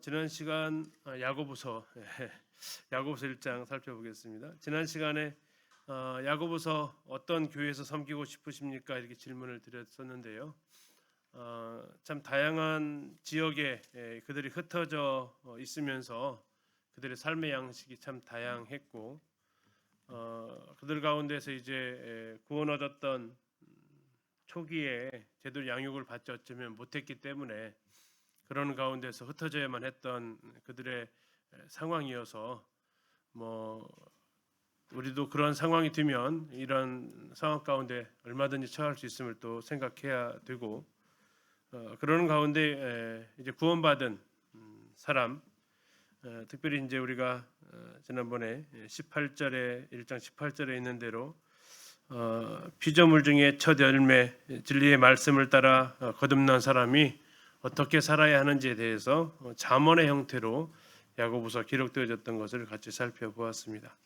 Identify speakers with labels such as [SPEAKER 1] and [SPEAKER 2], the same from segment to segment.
[SPEAKER 1] 지난 시간 야고보서 야고보서 1장 살펴보겠습니다. 지난 시간에 야고보서 어떤 교회에서 섬기고 싶으십니까? 이렇게 질문을 드렸었는데요. 참 다양한 지역에 그들이 흩어져 있으면서 그들의 삶의 양식이 참 다양했고 그들 가운데서 이제 구원 얻었던 초기에 제대로 양육을 받지 어쩌면 못했기 때문에 그런 가운데서 흩어져야만 했던 그들의 상황이어서 우리도 그런 상황이 되면 이런 상황 가운데 얼마든지 처할 수 있음을 또 생각해야 되고 그러는 가운데 이제 구원받은 사람 특별히 이제 우리가 지난번에 18절에 1장 18절에 있는 대로 피조물 중에 첫 열매 진리의 말씀을 따라 거듭난 사람이 어떻게 살아야 하는지에 대해서 잠언의 형태로 야고보서 기록되어졌던 것을 같이 살펴보았습니다.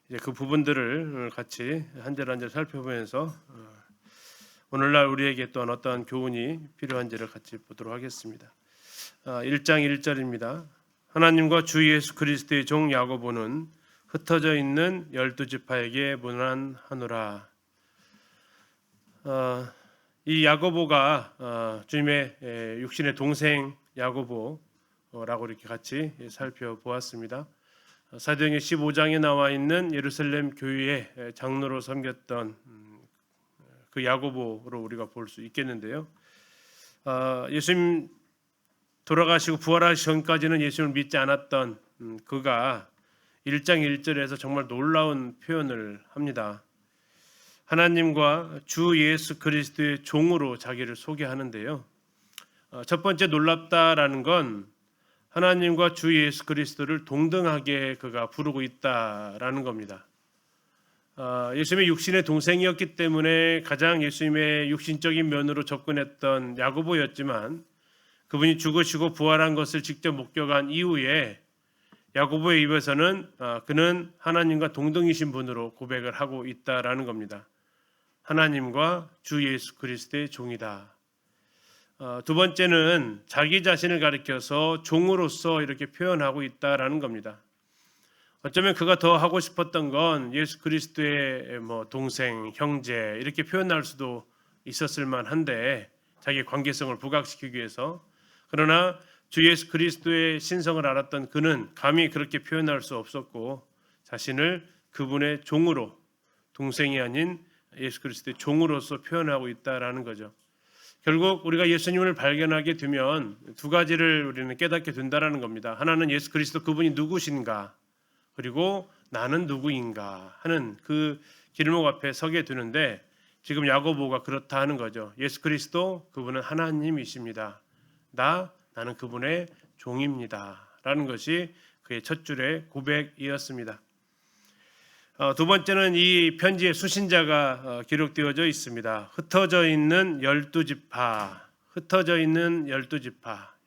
[SPEAKER 1] 이제 그 부분들을 같이 한 절 한 절 살펴보면서 오늘날 우리에게 또한 어떠한 교훈이 필요한지를 같이 보도록 하겠습니다. 1장 1절입니다. 하나님과 주 예수 그리스도의 종 야고보는 흩어져 있는 12지파에게 문안하노라. 이 야고보가 주님의 육신의 동생 야고보라고 이렇게 같이 살펴보았습니다. 사도행전 15장에 나와 있는 예루살렘 교회의 장로로 섬겼던 그 야고보로 우리가 볼 수 있겠는데요. 예수님 돌아가시고 부활하기 전까지는 예수님을 믿지 않았던 그가 1장 1절에서 정말 놀라운 표현을 합니다. 하나님과 주 예수 그리스도의 종으로 자기를 소개하는데요. 첫 번째 놀랍다라는 건 하나님과 주 예수 그리스도를 동등하게 그가 부르고 있다라는 겁니다. 예수님의 육신의 동생이었기 때문에 가장 예수님의 육신적인 면으로 접근했던 야고보였지만 그분이 죽으시고 부활한 것을 직접 목격한 이후에 야고보의 입에서는 그는 하나님과 동등이신 분으로 고백을 하고 있다라는 겁니다. 하나님과 주 예수 그리스도의 종이다. 두 번째는 자기 자신을 가리켜서 종으로서 이렇게 표현하고 있다라는 겁니다. 어쩌면 그가 더 하고 싶었던 건 예수 그리스도의 동생, 형제 이렇게 표현할 수도 있었을 만한데 자기의 관계성을 부각시키기 위해서 그러나 주 예수 그리스도의 신성을 알았던 그는 감히 그렇게 표현할 수 없었고 자신을 그분의 종으로 동생이 아닌 예수 그리스도의 종으로서 표현하고 있다라는 거죠. 결국 우리가 예수님을 발견하게 되면 두 가지를 우리는 깨닫게 된다라는 겁니다. 하나는 예수 그리스도 그분이 누구신가 그리고 나는 누구인가 하는 그 길목 앞에 서게 되는데 지금 야고보가 그렇다 하는 거죠. 예수 그리스도 그분은 하나님이십니다. 나는 그분의 종입니다. 라는 것이 그의 첫 줄의 고백이었습니다. 두 번째는 이 편지의 수신자가 기록되어져 있습니다. 흩어져 있는 12지파.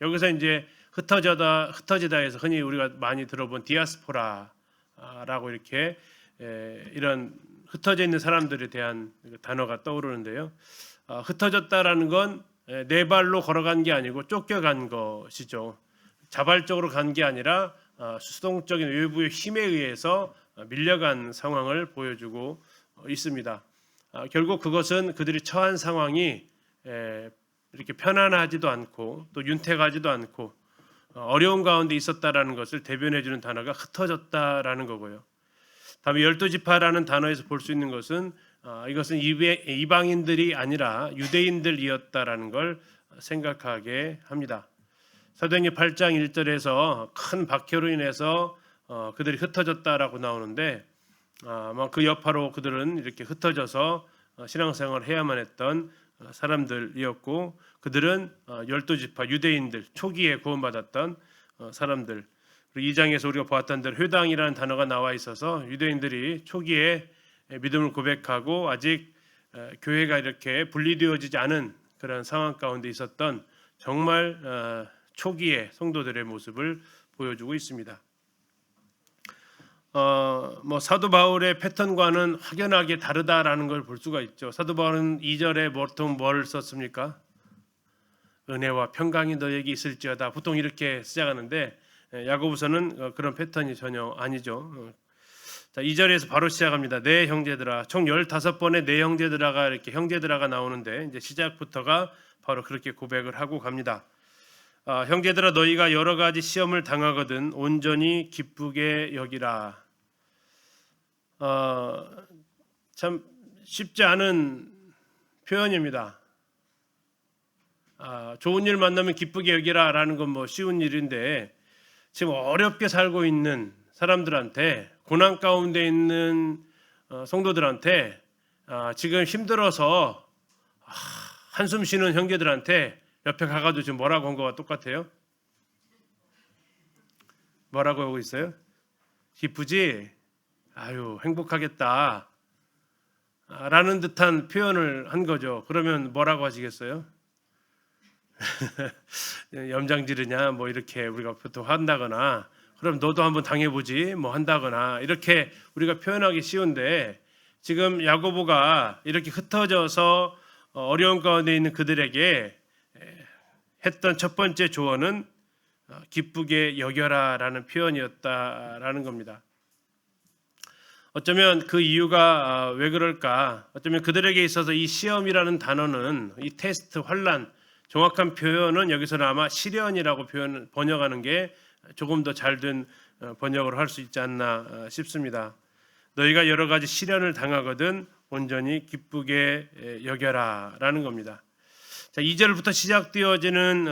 [SPEAKER 1] 여기서 이제 흩어지다 해서 흔히 우리가 많이 들어본 디아스포라라고 이렇게 이런 흩어져 있는 사람들에 대한 단어가 떠오르는데요. 흩어졌다라는 건 네 발로 걸어간 게 아니고 쫓겨간 것이죠. 자발적으로 간 게 아니라 수동적인 외부의 힘에 의해서 밀려간 상황을 보여주고 있습니다. 결국 그것은 그들이 처한 상황이 이렇게 편안하지도 않고 또 윤택하지도 않고 어려운 가운데 있었다라는 것을 대변해주는 단어가 흩어졌다라는 거고요. 다음에 12지파라는 단어에서 볼 수 있는 것은 이것은 이방인들이 아니라 유대인들이었다라는 걸 생각하게 합니다. 사도행전 8장 1절에서 큰 박해로 인해서 그들이 흩어졌다라고 나오는데 그 여파로 그들은 이렇게 흩어져서 신앙생활을 해야만 했던 사람들이었고 그들은 12지파 유대인들 초기에 구원받았던 사람들. 그리고 2장에서 우리가 보았던 대로 회당이라는 단어가 나와 있어서 유대인들이 초기에 믿음을 고백하고 아직 교회가 이렇게 분리되어지지 않은 그런 상황 가운데 있었던 정말 초기의 성도들의 모습을 보여주고 있습니다. 사도 바울의 패턴과는 확연하게 다르다라는 걸 볼 수가 있죠. 사도 바울은 2절에 보통 뭘 썼습니까? 은혜와 평강이 너에게 있을지어다. 보통 이렇게 시작하는데 야고보서는 그런 패턴이 전혀 아니죠. 자, 2절에서 바로 시작합니다. 네 형제들아. 총 15번의 네 형제들아가 이렇게 형제들아가 나오는데 이제 시작부터가 바로 그렇게 고백을 하고 갑니다. 형제들아 너희가 여러 가지 시험을 당하거든 온전히 기쁘게 여기라. 참 쉽지 않은 표현입니다. 좋은 일 만나면 기쁘게 여기라라는 건 뭐 쉬운 일인데 지금 어렵게 살고 있는 사람들한테 고난 가운데 있는 성도들한테 지금 힘들어서 한숨 쉬는 형제들한테 옆에 가가지고 지금 뭐라고 한 거와 똑같아요? 뭐라고 하고 있어요? 기쁘지? 아유 행복하겠다 라는 듯한 표현을 한 거죠. 그러면 뭐라고 하시겠어요? 염장 지르냐 뭐 이렇게 우리가 보통 한다거나 그럼 너도 한번 당해보지 뭐 한다거나 이렇게 우리가 표현하기 쉬운데 지금 야고보가 이렇게 흩어져서 어려운 가운데 있는 그들에게 했던 첫 번째 조언은 기쁘게 여겨라라는 표현이었다라는 겁니다. 어쩌면 그 이유가 왜 그럴까? 어쩌면 그들에게 있어서 이 시험이라는 단어는 이 테스트, 환난, 정확한 표현은 여기서는 아마 시련이라고 번역하는 게 조금 더 잘된 번역을 할 수 있지 않나 싶습니다. 너희가 여러 가지 시련을 당하거든 온전히 기쁘게 여겨라라는 겁니다. 자, 2절부터 시작되어지는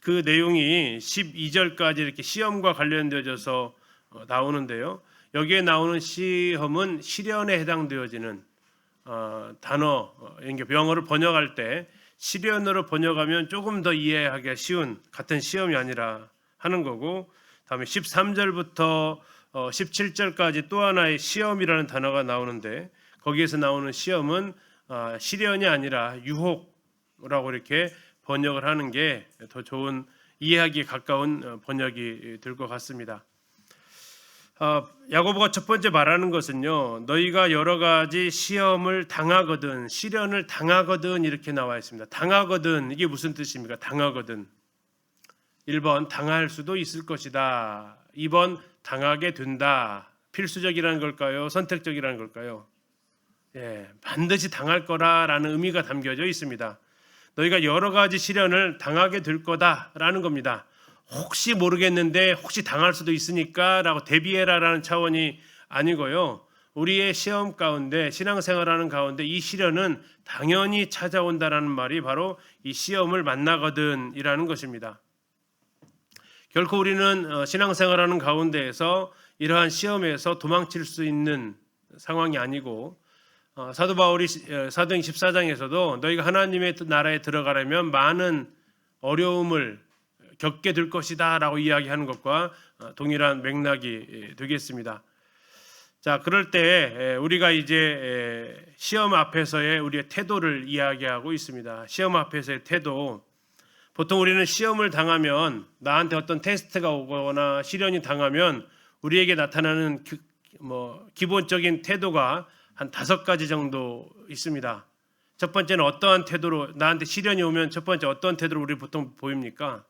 [SPEAKER 1] 그 내용이 12절까지 이렇게 시험과 관련되어져서 나오는데요. 여기에 나오는 시험은 시련에 해당되어지는 단어, 영어를 번역할 때 시련으로 번역하면 조금 더 이해하기가 쉬운 같은 시험이 아니라 하는 거고, 다음에 13절부터 17절까지 또 하나의 시험이라는 단어가 나오는데 거기에서 나오는 시험은 시련이 아니라 유혹이라고 이렇게 번역을 하는 게 더 좋은 이해하기에 가까운 번역이 될 것 같습니다. 야고보가 첫 번째 말하는 것은요, 너희가 여러 가지 시험을 당하거든, 시련을 당하거든 이렇게 나와 있습니다. 당하거든, 이게 무슨 뜻입니까? 당하거든. 1번 당할 수도 있을 것이다. 2번 당하게 된다. 필수적이라는 걸까요? 선택적이라는 걸까요? 반드시 당할 거라라는 의미가 담겨져 있습니다. 너희가 여러 가지 시련을 당하게 될 거다라는 겁니다. 혹시 모르겠는데 혹시 당할 수도 있으니까 라고 대비해라라는 차원이 아니고요. 우리의 시험 가운데 신앙생활하는 가운데 이 시련은 당연히 찾아온다라는 말이 바로 이 시험을 만나거든 이라는 것입니다. 결코 우리는 신앙생활하는 가운데에서 이러한 시험에서 도망칠 수 있는 상황이 아니고, 사도 바울이 사도행 14장에서도 너희가 하나님의 나라에 들어가려면 많은 어려움을 겪게 될 것이다 라고 이야기하는 것과 동일한 맥락이 되겠습니다. 자, 그럴 때 우리가 이제 시험 앞에서의 우리의 태도를 이야기하고 있습니다. 시험 앞에서의 태도, 보통 우리는 시험을 당하면, 나한테 어떤 테스트가 오거나 시련이 당하면 우리에게 나타나는 기본적인 태도가 한 5가지 정도 있습니다. 첫 번째는 어떠한 태도로, 나한테 시련이 오면 첫 번째 어떤 태도로 우리 보통 보입니까?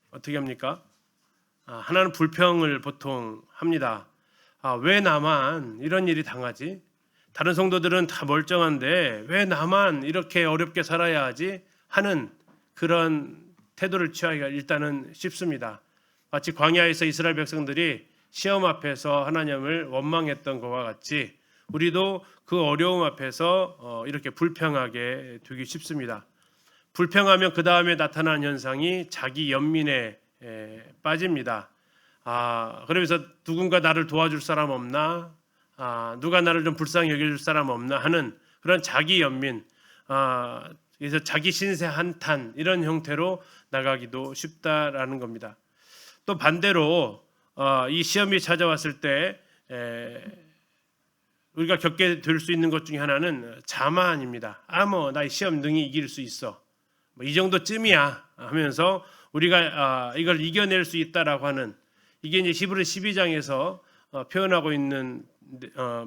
[SPEAKER 1] 어떻게 합니까? 하나는 불평을 보통 합니다. 왜 나만 이런 일이 당하지? 다른 성도들은 다 멀쩡한데 왜 나만 이렇게 어렵게 살아야 하지? 하는 그런 태도를 취하기가 일단은 쉽습니다. 마치 광야에서 이스라엘 백성들이 시험 앞에서 하나님을 원망했던 것과 같이 우리도 그 어려움 앞에서 이렇게 불평하게 되기 쉽습니다. 불평하면 그 다음에 나타나는 현상이 자기 연민에 빠집니다. 그러면서 누군가 나를 도와줄 사람 없나? 누가 나를 좀 불쌍히 여겨줄 사람 없나? 하는 그런 자기 연민, 그래서 자기 신세 한탄 이런 형태로 나가기도 쉽다라는 겁니다. 또 반대로 이 시험이 찾아왔을 때 우리가 겪게 될 수 있는 것 중에 하나는 자만입니다. 나 이 시험 능히 이길 수 있어. 이 정도쯤이야 하면서 우리가 이걸 이겨낼 수 있다라고 하는, 이게 이제 히브리서 12장에서 표현하고 있는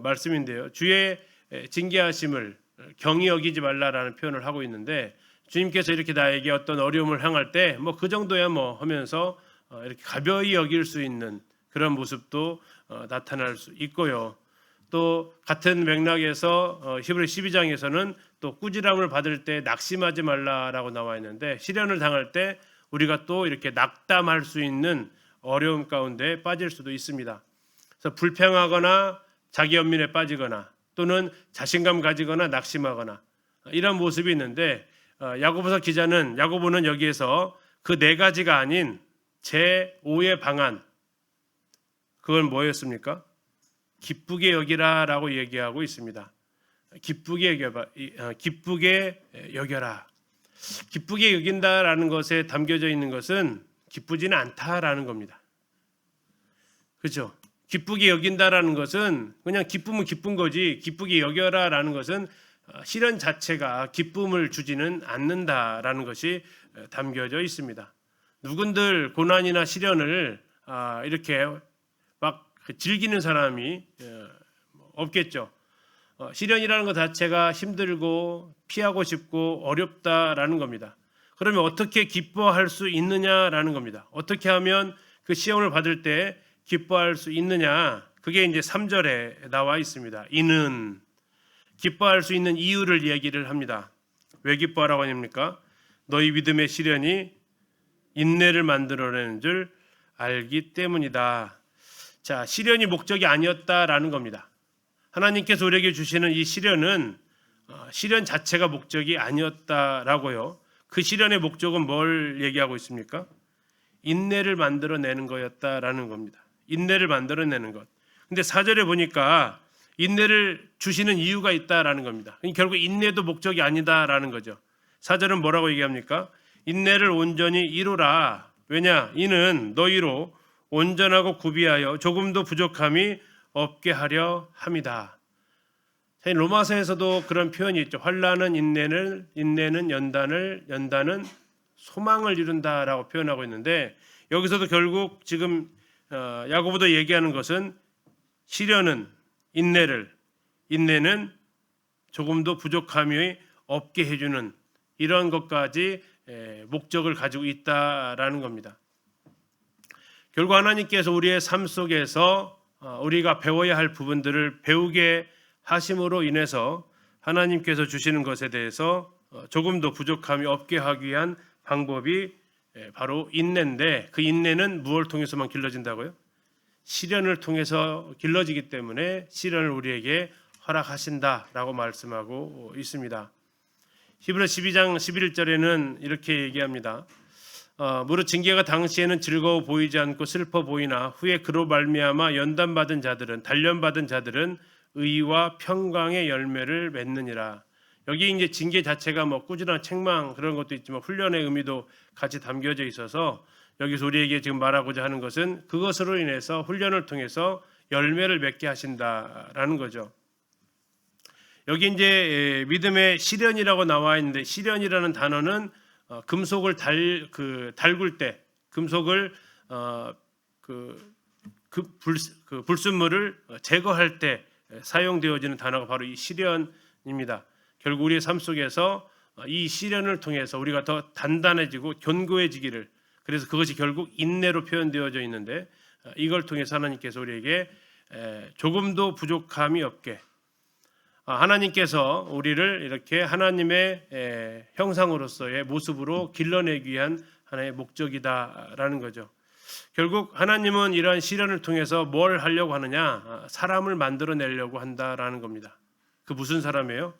[SPEAKER 1] 말씀인데요. 주의 징계하심을 경히 여기지 말라라는 표현을 하고 있는데, 주님께서 이렇게 나에게 어떤 어려움을 향할 때 뭐 그 정도야 뭐 하면서 이렇게 가벼이 여길 수 있는 그런 모습도 나타날 수 있고요. 또 같은 맥락에서 히브리 12장에서는 또 꾸지람을 받을 때 낙심하지 말라라고 나와 있는데 시련을 당할 때 우리가 또 이렇게 낙담할 수 있는 어려움 가운데 빠질 수도 있습니다. 그래서 불평하거나 자기 연민에 빠지거나 또는 자신감 가지거나 낙심하거나 이런 모습이 있는데 야고보서 기자는 야고보는 여기에서 그 네 가지가 아닌 제5의 방안 그건 뭐였습니까? 기쁘게 여기라라고 얘기하고 있습니다. 기쁘게 여겨라. 기쁘게 여긴다라는 것에 담겨져 있는 것은 기쁘지는 않다라는 겁니다. 그렇죠? 기쁘게 여긴다라는 것은 그냥 기쁘면 기쁜 거지 기쁘게 여겨라라는 것은 시련 자체가 기쁨을 주지는 않는다라는 것이 담겨져 있습니다. 누군들 고난이나 시련을 이렇게 막 즐기는 사람이 없겠죠. 시련이라는 것 자체가 힘들고 피하고 싶고 어렵다라는 겁니다. 그러면 어떻게 기뻐할 수 있느냐라는 겁니다. 어떻게 하면 그 시험을 받을 때 기뻐할 수 있느냐? 그게 이제 3절에 나와 있습니다. 이는 기뻐할 수 있는 이유를 얘기를 합니다. 왜 기뻐하라고 합니까? 너희 믿음의 시련이 인내를 만들어내는 줄 알기 때문이다. 자, 시련이 목적이 아니었다라는 겁니다. 하나님께서 우리에게 주시는 이 시련은 시련 자체가 목적이 아니었다라고요. 그 시련의 목적은 뭘 얘기하고 있습니까? 인내를 만들어내는 거였다라는 겁니다. 인내를 만들어내는 것. 근데 4절에 보니까 인내를 주시는 이유가 있다라는 겁니다. 결국 인내도 목적이 아니다라는 거죠. 4절은 뭐라고 얘기합니까? 인내를 온전히 이루라. 왜냐? 이는 너희로 온전하고 구비하여 조금도 부족함이 없게 하려 함이다. 로마서에서도 그런 표현이 있죠. 환난은 인내는 연단은 소망을 이룬다라고 표현하고 있는데 여기서도 결국 지금 야고보도 얘기하는 것은 시련은 인내는 조금도 부족함이 없게 해주는 이런 것까지 목적을 가지고 있다라는 겁니다. 결국 하나님께서 우리의 삶 속에서 우리가 배워야 할 부분들을 배우게 하심으로 인해서 하나님께서 주시는 것에 대해서 조금도 부족함이 없게 하기 위한 방법이 바로 인내인데 그 인내는 무엇을 통해서만 길러진다고요? 시련을 통해서 길러지기 때문에 시련을 우리에게 허락하신다라고 말씀하고 있습니다. 히브리서 12장 11절에는 이렇게 얘기합니다. 무릇 징계가 당시에는 즐거워 보이지 않고 슬퍼 보이나 후에 그로 말미암아 연단받은 자들은 단련받은 자들은 의와 평강의 열매를 맺느니라. 여기 이제 징계 자체가 뭐 꾸준한 책망 그런 것도 있지만 훈련의 의미도 같이 담겨져 있어서 여기서 우리에게 지금 말하고자 하는 것은 그것으로 인해서 훈련을 통해서 열매를 맺게 하신다라는 거죠. 여기 이제 믿음의 시련이라고 나와 있는데 시련이라는 단어는 금속을 달굴 때 금속을 불순물을 제거할 때 사용되어지는 단어가 바로 이 시련입니다. 결국 우리의 삶 속에서 이 시련을 통해서 우리가 더 단단해지고 견고해지기를 그래서 그것이 결국 인내로 표현되어져 있는데 이걸 통해서 하나님께서 우리에게 조금도 부족함이 없게 하나님께서 우리를 이렇게 하나님의 형상으로서의 모습으로 길러내기 위한 하나의 목적이다라는 거죠. 결국 하나님은 이러한 시련을 통해서 뭘 하려고 하느냐? 사람을 만들어내려고 한다라는 겁니다. 그 무슨 사람이에요?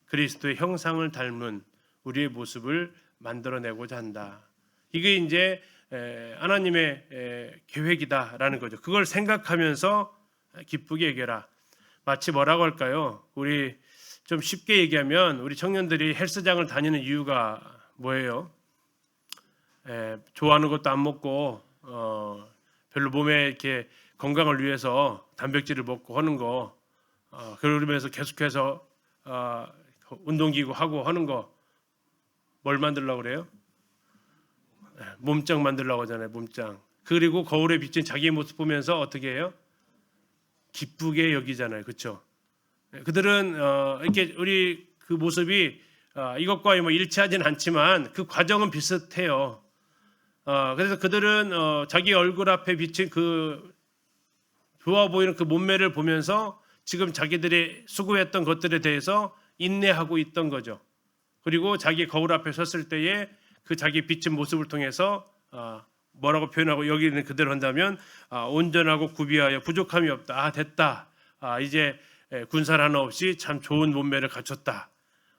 [SPEAKER 1] 그리스도의 형상을 닮은 우리의 모습을 만들어내고자 한다. 이게 이제 하나님의 계획이다라는 거죠. 그걸 생각하면서 기쁘게 여겨라. 마치 뭐라고 할까요? 우리 좀 쉽게 얘기하면 우리 청년들이 헬스장을 다니는 이유가 뭐예요? 좋아하는 것도 안 먹고 별로 몸에 이렇게 건강을 위해서 단백질을 먹고 하는 거 그러면서 계속해서 운동기구 하고 하는 거 뭘 만들려고 그래요? 몸짱 만들려고 하잖아요. 몸짱. 그리고 거울에 비친 자기의 모습 보면서 어떻게 해요? 기쁘게 여기잖아요. 그렇죠? 그들은 이렇게 우리 그 모습이 이것과 뭐 일치하지는 않지만 그 과정은 비슷해요. 그래서 그들은 자기 얼굴 앞에 비친 그 좋아 보이는 그 몸매를 보면서 지금 자기들이 수고했던 것들에 대해서 인내하고 있던 거죠. 그리고 자기 거울 앞에 섰을 때에 그 자기 비친 모습을 통해서 뭐라고 표현하고 여기는 그대로 한다면 온전하고 구비하여 부족함이 없다. 됐다. 이제 군살 하나 없이 참 좋은 몸매를 갖췄다.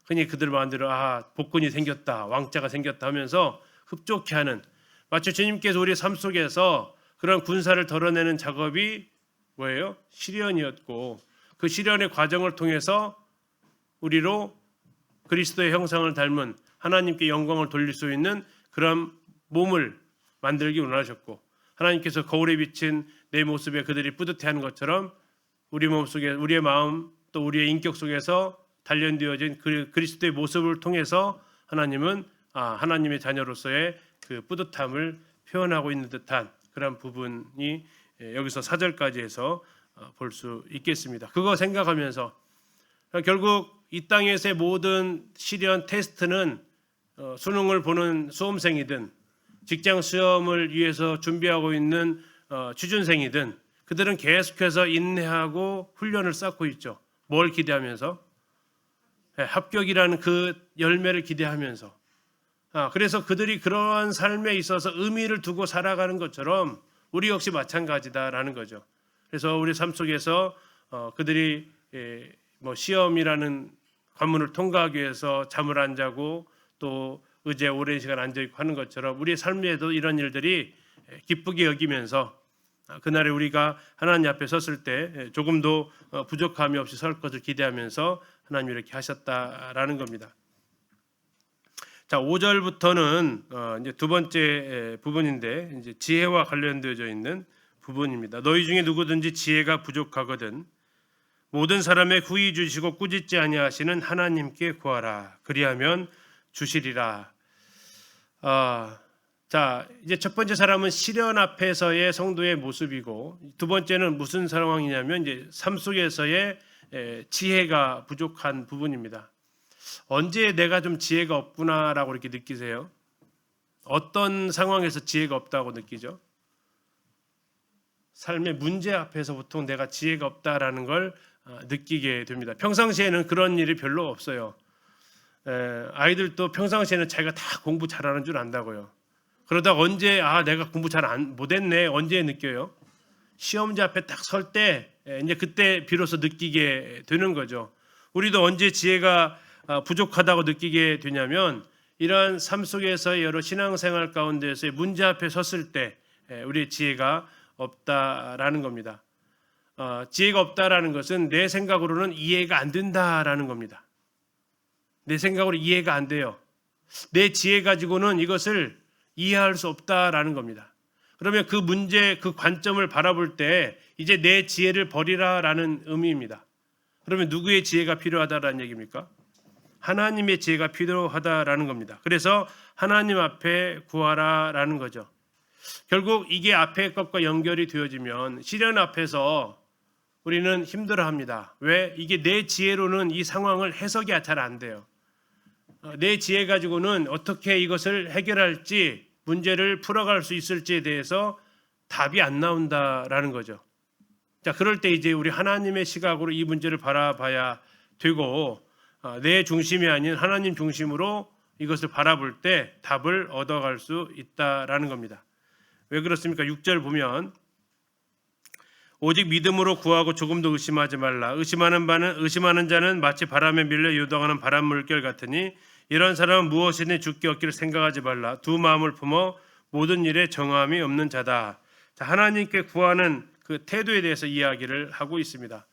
[SPEAKER 1] 흔히 그들 마음대로 복권이 생겼다. 왕자가 생겼다 하면서 흡족해하는, 마치 주님께서 우리 삶 속에서 그런 군살을 덜어내는 작업이 뭐예요? 시련이었고 그 시련의 과정을 통해서 우리로 그리스도의 형상을 닮은 하나님께 영광을 돌릴 수 있는 그런 몸을 만들기 원하셨고, 하나님께서 거울에 비친 내 모습에 그들이 뿌듯해하는 것처럼 우리 몸속에, 우리의 마음 또 우리의 인격 속에서 단련되어진 그리스도의 모습을 통해서 하나님은 하나님의 자녀로서의 그 뿌듯함을 표현하고 있는 듯한 그런 부분이 여기서 4절까지 해서 볼 수 있겠습니다. 그거 생각하면서 결국 이 땅에서의 모든 시련 테스트는 수능을 보는 수험생이든 직장 시험을 위해서 준비하고 있는 취준생이든 그들은 계속해서 인내하고 훈련을 쌓고 있죠. 뭘 기대하면서? 합격이라는 그 열매를 기대하면서. 그래서 그들이 그러한 삶에 있어서 의미를 두고 살아가는 것처럼 우리 역시 마찬가지다라는 거죠. 그래서 우리 삶 속에서 그들이 뭐 시험이라는 관문을 통과하기 위해서 잠을 안 자고 또 의자에 오랜 시간 앉아 있고 하는 것처럼 우리의 삶에도 이런 일들이 기쁘게 여기면서 그날에 우리가 하나님 앞에 섰을 때 조금도 부족함이 없이 설 것을 기대하면서 하나님이 이렇게 하셨다라는 겁니다. 자, 5절부터는 이제 두 번째 부분인데 이제 지혜와 관련되어져 있는 부분입니다. 너희 중에 누구든지 지혜가 부족하거든 모든 사람의 후히 주시고 꾸짖지 아니하시는 하나님께 구하라. 그리하면 주시리라. 자, 이제 첫 번째 사람은 시련 앞에서의 성도의 모습이고 두 번째는 무슨 상황이냐면 이제 삶 속에서의 지혜가 부족한 부분입니다. 언제 내가 좀 지혜가 없구나라고 이렇게 느끼세요? 어떤 상황에서 지혜가 없다고 느끼죠? 삶의 문제 앞에서 보통 내가 지혜가 없다라는 걸 느끼게 됩니다. 평상시에는 그런 일이 별로 없어요. 아이들도 평상시에는 자기가 다 공부 잘하는 줄 안다고요. 그러다 언제 내가 공부 잘 못했네 언제 느껴요? 시험지 앞에 딱 설 때 이제 그때 비로소 느끼게 되는 거죠. 우리도 언제 지혜가 부족하다고 느끼게 되냐면 이러한 삶 속에서의 여러 신앙생활 가운데서의 문제 앞에 섰을 때 우리의 지혜가 없다라는 겁니다. 지혜가 없다라는 것은 내 생각으로는 이해가 안 된다라는 겁니다. 내 생각으로 이해가 안 돼요. 내 지혜 가지고는 이것을 이해할 수 없다라는 겁니다. 그러면 그 문제, 그 관점을 바라볼 때 이제 내 지혜를 버리라라는 의미입니다. 그러면 누구의 지혜가 필요하다라는 얘기입니까? 하나님의 지혜가 필요하다라는 겁니다. 그래서 하나님 앞에 구하라라는 거죠. 결국 이게 앞에 것과 연결이 되어지면 시련 앞에서 우리는 힘들어합니다. 왜? 이게 내 지혜로는 이 상황을 해석이 잘 안 돼요. 내 지혜 가지고는 어떻게 이것을 해결할지 문제를 풀어갈 수 있을지에 대해서 답이 안 나온다라는 거죠. 자, 그럴 때 이제 우리 하나님의 시각으로 이 문제를 바라봐야 되고 내 중심이 아닌 하나님 중심으로 이것을 바라볼 때 답을 얻어갈 수 있다라는 겁니다. 왜 그렇습니까? 6절 보면 오직 믿음으로 구하고 조금도 의심하지 말라. 의심하는 자는 마치 바람에 밀려 요동하는 바람 물결 같으니 이런 사람은 무엇이든 죽기 얻기를 생각하지 말라. 두 마음을 품어 모든 일에 정함이 없는 자다. 자, 하나님께 구하는 그 태도에 대해서 이야기를 하고 있습니다.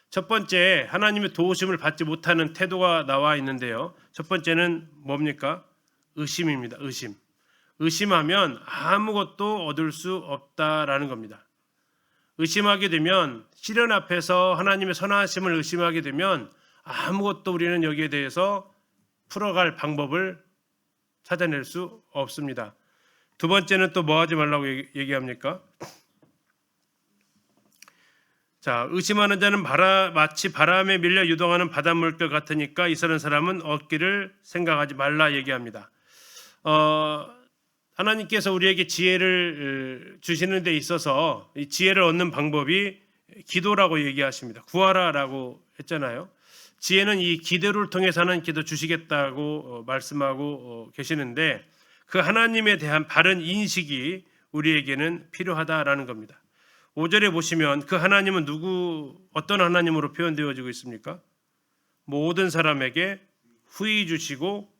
[SPEAKER 1] 첫 번째, 하나님의 도우심을 받지 못하는 태도가 나와 있는데요. 첫 번째는 뭡니까? 의심입니다. 의심. 의심하면 아무것도 얻을 수 없다라는 겁니다. 의심하게 되면 시련 앞에서 하나님의 선하심을 의심하게 되면 아무것도 우리는 여기에 대해서 풀어갈 방법을 찾아낼 수 없습니다. 두 번째는 또 뭐 하지 말라고 얘기합니까? 자, 의심하는 자는 마치 바람에 밀려 유동하는 바닷물결 같으니까 이스라엘 사람은 얻기를 생각하지 말라 얘기합니다. 하나님께서 우리에게 지혜를 주시는 데 있어서 이 지혜를 얻는 방법이 기도라고 얘기하십니다. 구하라라고 했잖아요. 지혜는 이 기도를 통해서 하나님 기도 주시겠다고 말씀하고 계시는데 그 하나님에 대한 바른 인식이 우리에게는 필요하다라는 겁니다. 5절에 보시면 그 하나님은 어떤 하나님으로 표현되어지고 있습니까? 모든 사람에게 후히 주시고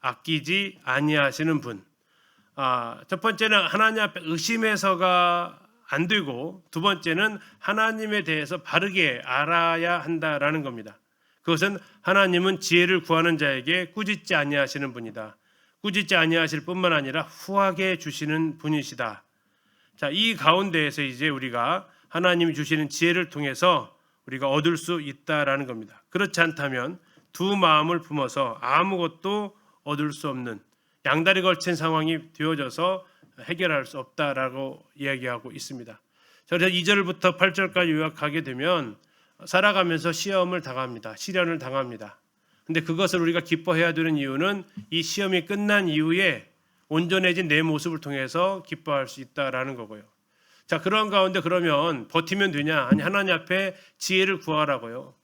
[SPEAKER 1] 아끼지 아니하시는 분. 첫 번째는 하나님 앞에 의심해서가 안 되고 두 번째는 하나님에 대해서 바르게 알아야 한다라는 겁니다. 그것은 하나님은 지혜를 구하는 자에게 꾸짖지 아니하시는 분이다. 꾸짖지 아니하실 뿐만 아니라 후하게 주시는 분이시다. 자, 이 가운데에서 이제 우리가 하나님이 주시는 지혜를 통해서 우리가 얻을 수 있다라는 겁니다. 그렇지 않다면 두 마음을 품어서 아무것도 얻을 수 없는 양다리 걸친 상황이 되어져서 해결할 수 없다라고 이야기하고 있습니다. 그래서 2절부터 8절까지 요약하게 되면 살아가면서 시험을 당합니다. 시련을 당합니다. 근데 그것을 우리가 기뻐해야 되는 이유는 이 시험이 끝난 이후에 온전해진 내 모습을 통해서 기뻐할 수 있다라는 거고요. 자, 그런 가운데 그러면 버티면 되냐? 아니, 하나님 앞에 지혜를 구하라고요.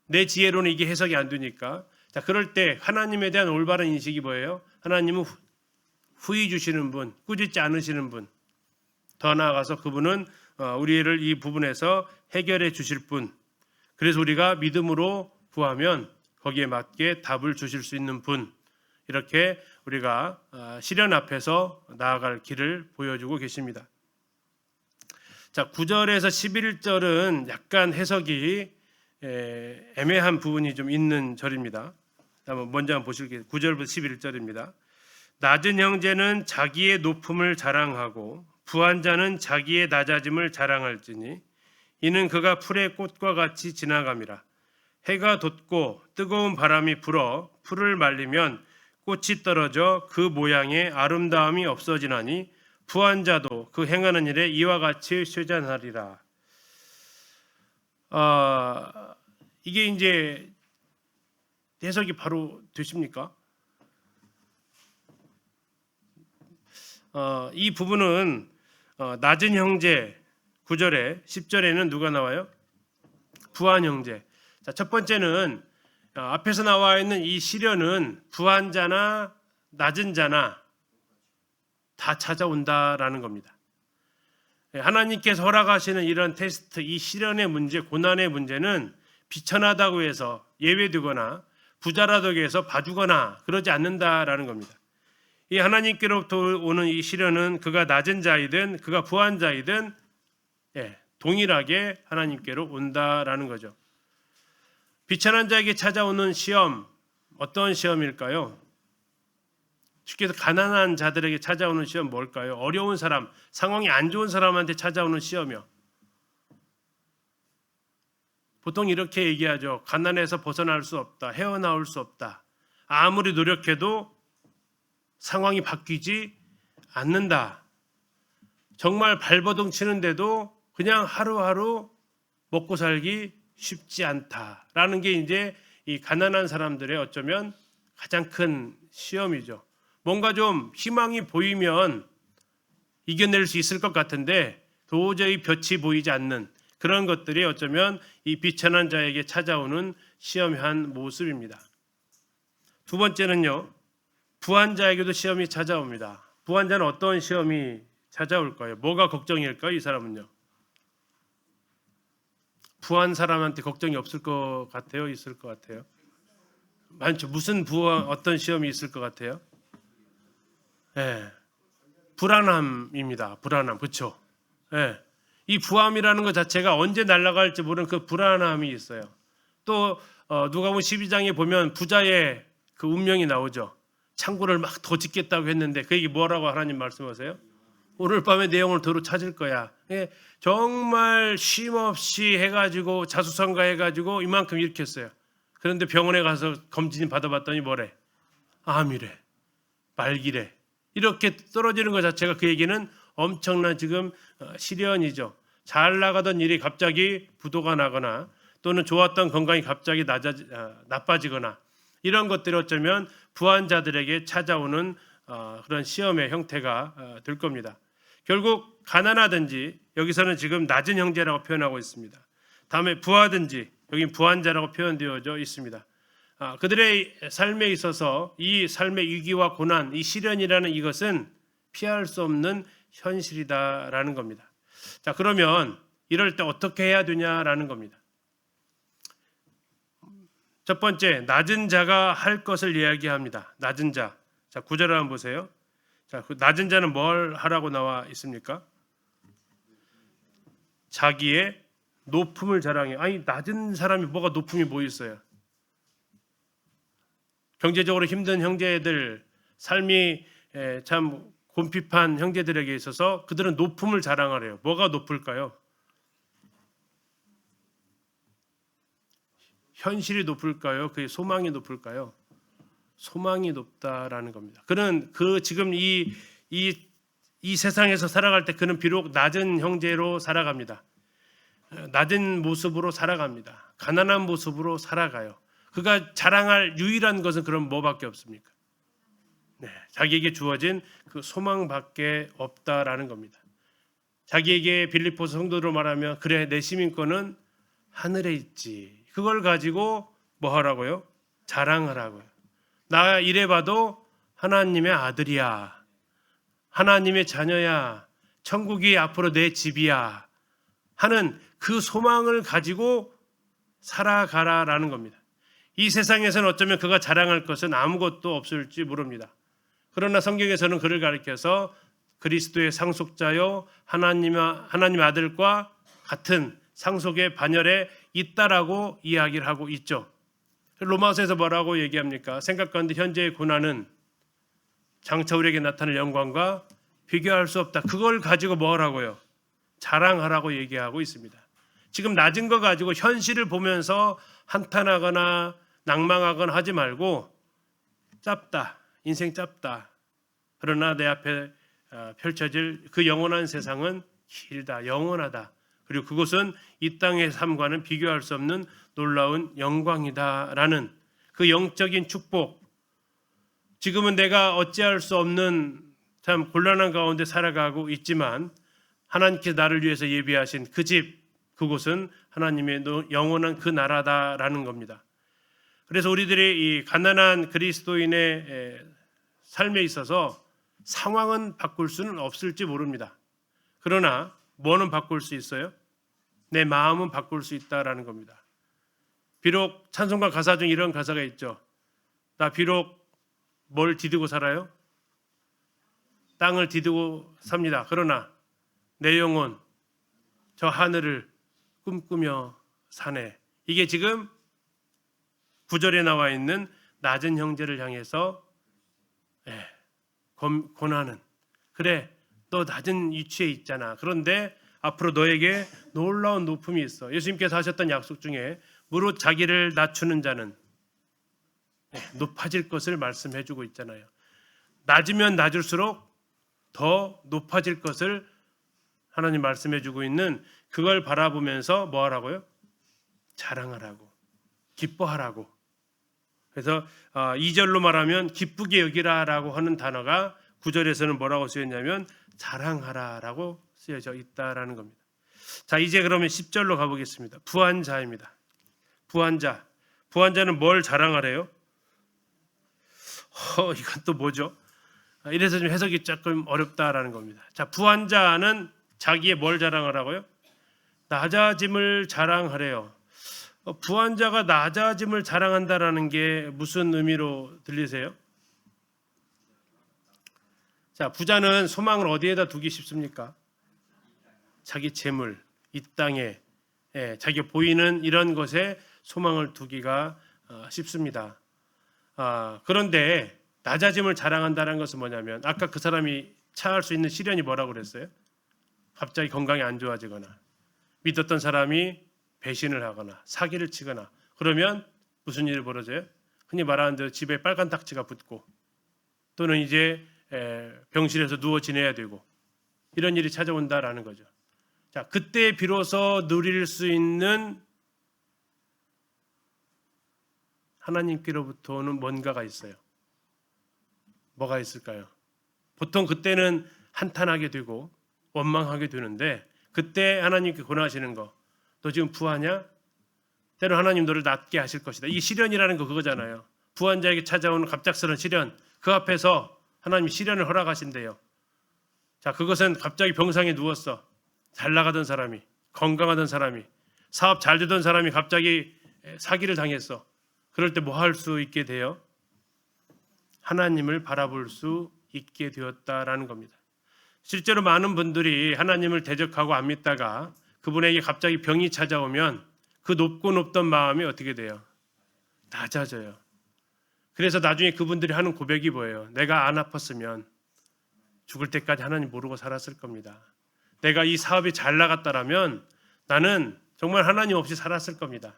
[SPEAKER 1] 내 지혜로는 이게 해석이 안 되니까. 자, 그럴 때 하나님에 대한 올바른 인식이 뭐예요? 하나님은 후히 주시는 분, 꾸짖지 않으시는 분. 더 나아가서 그분은 우리를 이 부분에서 해결해 주실 분. 그래서 우리가 믿음으로 구하면 거기에 맞게 답을 주실 수 있는 분. 이렇게 우리가 시련 앞에서 나아갈 길을 보여주고 계십니다. 자, 9절에서 11절은 약간 해석이 애매한 부분이 좀 있는 절입니다. 먼저 한번 보실게요. 9절부터 11절입니다. 낮은 형제는 자기의 높음을 자랑하고 부한 자는 자기의 낮아짐을 자랑할지니 이는 그가 풀의 꽃과 같이 지나감이라. 해가 돋고 뜨거운 바람이 불어 풀을 말리면 꽃이 떨어져 그 모양의 아름다움이 없어지나니 부한 자도 그 행하는 일에 이와 같이 쇠잔하리라. 이게 이제 해석이 바로 되십니까? 이 부분은 낮은 형제 9절에 10절에는 누가 나와요? 부한 형제. 자, 첫 번째는 앞에서 나와 있는 이 시련은 부한 자나 낮은 자나 다 찾아온다라는 겁니다. 하나님께서 허락하시는 이런 테스트, 이 시련의 문제, 고난의 문제는 비천하다고 해서 예외되거나 부자라고 해서 봐주거나 그러지 않는다라는 겁니다. 이 하나님께로부터 오는 이 시련은 그가 낮은 자이든 그가 부한 자이든 동일하게 하나님께로 온다라는 거죠. 비천한 자에게 찾아오는 시험, 어떤 시험일까요? 쉽게 해서 가난한 자들에게 찾아오는 시험 뭘까요? 어려운 사람, 상황이 안 좋은 사람한테 찾아오는 시험이요. 보통 이렇게 얘기하죠. 가난에서 벗어날 수 없다. 헤어나올 수 없다. 아무리 노력해도 상황이 바뀌지 않는다. 정말 발버둥 치는데도 그냥 하루하루 먹고 살기 쉽지 않다라는 게 이제 이 가난한 사람들의 어쩌면 가장 큰 시험이죠. 뭔가 좀 희망이 보이면 이겨낼 수 있을 것 같은데 도저히 볕이 보이지 않는 그런 것들이 어쩌면 이 비천한 자에게 찾아오는 시험의 한 모습입니다. 두 번째는요. 부한 자에게도 시험이 찾아옵니다. 부한 자는 어떤 시험이 찾아올까요? 뭐가 걱정일까요? 이 사람은요. 부한 사람한테 걱정이 없을 것 같아요? 있을 것 같아요? 많죠. 무슨 어떤 시험이 있을 것 같아요? 불안함입니다. 불안함. 그렇죠? 이 부함이라는 것 자체가 언제 날아갈지 모르는 그 불안함이 있어요. 또 누가복음 12장에 보면 부자의 그 운명이 나오죠. 창고를 막 더 짓겠다고 했는데 그 얘기 뭐라고 하나님 말씀하세요? 오늘 밤에 내용을 도로 찾을 거야. 정말 쉼없이 해가지고 자수성가 해가지고 이만큼 일으켰어요. 그런데 병원에 가서 검진 받아봤더니 뭐래? 암이래. 말기래. 이렇게 떨어지는 것 자체가 그에게는 엄청난 지금 시련이죠. 잘 나가던 일이 갑자기 부도가 나거나 또는 좋았던 건강이 갑자기 나빠지거나 이런 것들이 어쩌면 부한 자들에게 찾아오는 그런 시험의 형태가 될 겁니다. 결국 가난하든지 여기서는 지금 낮은 형제라고 표현하고 있습니다. 다음에 부하든지 여기 부한 자라고 표현되어져 있습니다. 그들의 삶에 있어서 이 삶의 위기와 고난, 이 시련이라는 이것은 피할 수 없는 현실이다라는 겁니다. 자, 그러면 이럴 때 어떻게 해야 되냐라는 겁니다. 첫 번째, 낮은 자가 할 것을 이야기합니다. 낮은 자. 자, 9절을 한번 보세요. 자, 그 낮은 자는 뭘 하라고 나와 있습니까? 자기의 높음을 자랑해. 아니, 낮은 사람이 뭐가 높음이 뭐 있어요? 경제적으로 힘든 형제들, 삶이 참 곤핍한 형제들에게 있어서 그들은 높음을 자랑하래요. 뭐가 높을까요? 현실이 높을까요? 그의 소망이 높을까요? 소망이 높다라는 겁니다. 그는 지금 이 세상에서 살아갈 때 그는 비록 낮은 형제로 살아갑니다. 낮은 모습으로 살아갑니다. 가난한 모습으로 살아가요. 그가 자랑할 유일한 것은 그럼 뭐밖에 없습니까? 네, 자기에게 주어진 그 소망밖에 없다라는 겁니다. 자기에게 빌립보서 성도로 말하면 그래 내 시민권은 하늘에 있지. 그걸 가지고 뭐 하라고요? 자랑하라고요. 나 이래봐도 하나님의 아들이야. 하나님의 자녀야. 천국이 앞으로 내 집이야. 하는 그 소망을 가지고 살아가라라는 겁니다. 이 세상에서는 어쩌면 그가 자랑할 것은 아무것도 없을지 모릅니다. 그러나 성경에서는 그를 가리켜서 그리스도의 상속자요 하나님 아들과 같은 상속의 반열에 있다라고 이야기를 하고 있죠. 로마서에서 뭐라고 얘기합니까? 생각 가운데 현재의 고난은 장차 우리에게 나타날 영광과 비교할 수 없다. 그걸 가지고 뭐 하라고요? 자랑하라고 얘기하고 있습니다. 지금 낮은 거 가지고 현실을 보면서 한탄하거나 낭망하거나 하지 말고 짧다. 인생 짧다. 그러나 내 앞에 펼쳐질 그 영원한 세상은 길다. 영원하다. 그리고 그것은 이 땅의 삶과는 비교할 수 없는 놀라운 영광이다라는 그 영적인 축복. 지금은 내가 어찌할 수 없는 참 곤란한 가운데 살아가고 있지만 하나님께서 나를 위해서 예비하신 그 집, 그곳은 하나님의 영원한 그 나라다라는 겁니다. 그래서 우리들이 이 가난한 그리스도인의 삶에 있어서 상황은 바꿀 수는 없을지 모릅니다. 그러나 뭐는 바꿀 수 있어요? 내 마음은 바꿀 수 있다라는 겁니다. 비록 찬송가 가사 중 이런 가사가 있죠. 나 비록 뭘 디디고 살아요? 땅을 디디고 삽니다. 그러나 내 영혼 저 하늘을 꿈꾸며 사네. 이게 지금 9절에 나와 있는 낮은 형제를 향해서 권하는, 그래 너 낮은 위치에 있잖아. 그런데 앞으로 너에게 놀라운 높음이 있어. 예수님께서 하셨던 약속 중에 무릇 자기를 낮추는 자는 높아질 것을 말씀해 주고 있잖아요. 낮으면 낮을수록 더 높아질 것을 하나님 말씀해 주고 있는, 그걸 바라보면서 뭐 하라고요? 자랑하라고, 기뻐하라고. 그래서 2절로 말하면 기쁘게 여기라라고 하는 단어가 9절에서는 뭐라고 쓰였냐면 자랑하라라고 쓰여져 있다라는 겁니다. 자, 이제 그러면 10절로 가보겠습니다. 부한 자입니다. 부한 자는 뭘 자랑하래요? 이건 또 뭐죠? 이래서 좀 해석이 조금 어렵다라는 겁니다. 자, 부한 자는 자기의 뭘 자랑하라고요? 낮아짐을 자랑하래요. 부한 자가 낮아짐을 자랑한다라는 게 무슨 의미로 들리세요? 자, 부자는 소망을 어디에다 두기 쉽습니까? 자기 재물, 이 땅에, 자기가 보이는 이런 것에 소망을 두기가 쉽습니다. 그런데 낮아짐을 자랑한다는 것은 뭐냐면, 아까 그 사람이 처할 수 있는 시련이 뭐라고 그랬어요? 갑자기 건강이 안 좋아지거나, 믿었던 사람이 배신을 하거나 사기를 치거나, 그러면 무슨 일이 벌어져요? 흔히 말하는 대로 집에 빨간 딱지가 붙고, 또는 이제 병실에서 누워 지내야 되고, 이런 일이 찾아온다라는 거죠. 자, 그때 비로소 누릴 수 있는 하나님께로부터 오는 뭔가가 있어요. 뭐가 있을까요? 보통 그때는 한탄하게 되고 원망하게 되는데, 그때 하나님께 권하시는 거, 너 지금 부하냐? 때로 하나님 너를 낫게 하실 것이다. 이 시련이라는 거 그거잖아요. 부한 자에게 찾아오는 갑작스러운 시련, 그 앞에서 하나님이 시련을 허락하신대요. 자, 그것은 갑자기 병상에 누웠어. 잘 나가던 사람이, 건강하던 사람이, 사업 잘 되던 사람이 갑자기 사기를 당했어. 그럴 때 뭐 할 수 있게 돼요? 하나님을 바라볼 수 있게 되었다라는 겁니다. 실제로 많은 분들이 하나님을 대적하고 안 믿다가 그분에게 갑자기 병이 찾아오면 그 높고 높던 마음이 어떻게 돼요? 낮아져요. 그래서 나중에 그분들이 하는 고백이 뭐예요? 내가 안 아팠으면 죽을 때까지 하나님 모르고 살았을 겁니다. 내가 이 사업이 잘 나갔다라면 나는 정말 하나님 없이 살았을 겁니다.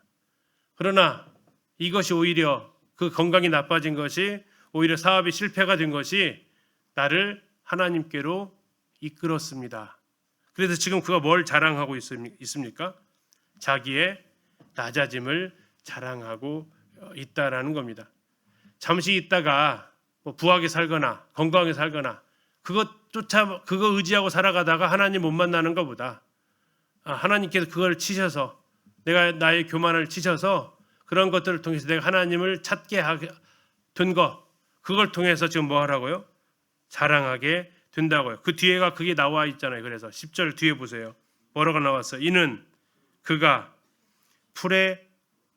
[SPEAKER 1] 그러나 이것이 오히려, 그 건강이 나빠진 것이 오히려 사업이 실패가 된 것이 나를 하나님께로 이끌었습니다. 그래서 지금 그가 뭘 자랑하고 있습니까? 자기의 낮아짐을 자랑하고 있다라는 겁니다. 잠시 있다가 뭐 부하게 살거나 건강하게 살거나 그거 의지하고 살아가다가 하나님 못 만나는 것보다 하나님께서 그걸 치셔서, 내가 나의 교만을 치셔서 그런 것들을 통해서 내가 하나님을 찾게 된 것, 그걸 통해서 지금 뭐 하라고요? 자랑하게 된다고요. 그 뒤에가 그게 나와 있잖아요. 그래서 10절 뒤에 보세요. 뭐라고 나왔어요? 이는 그가 풀의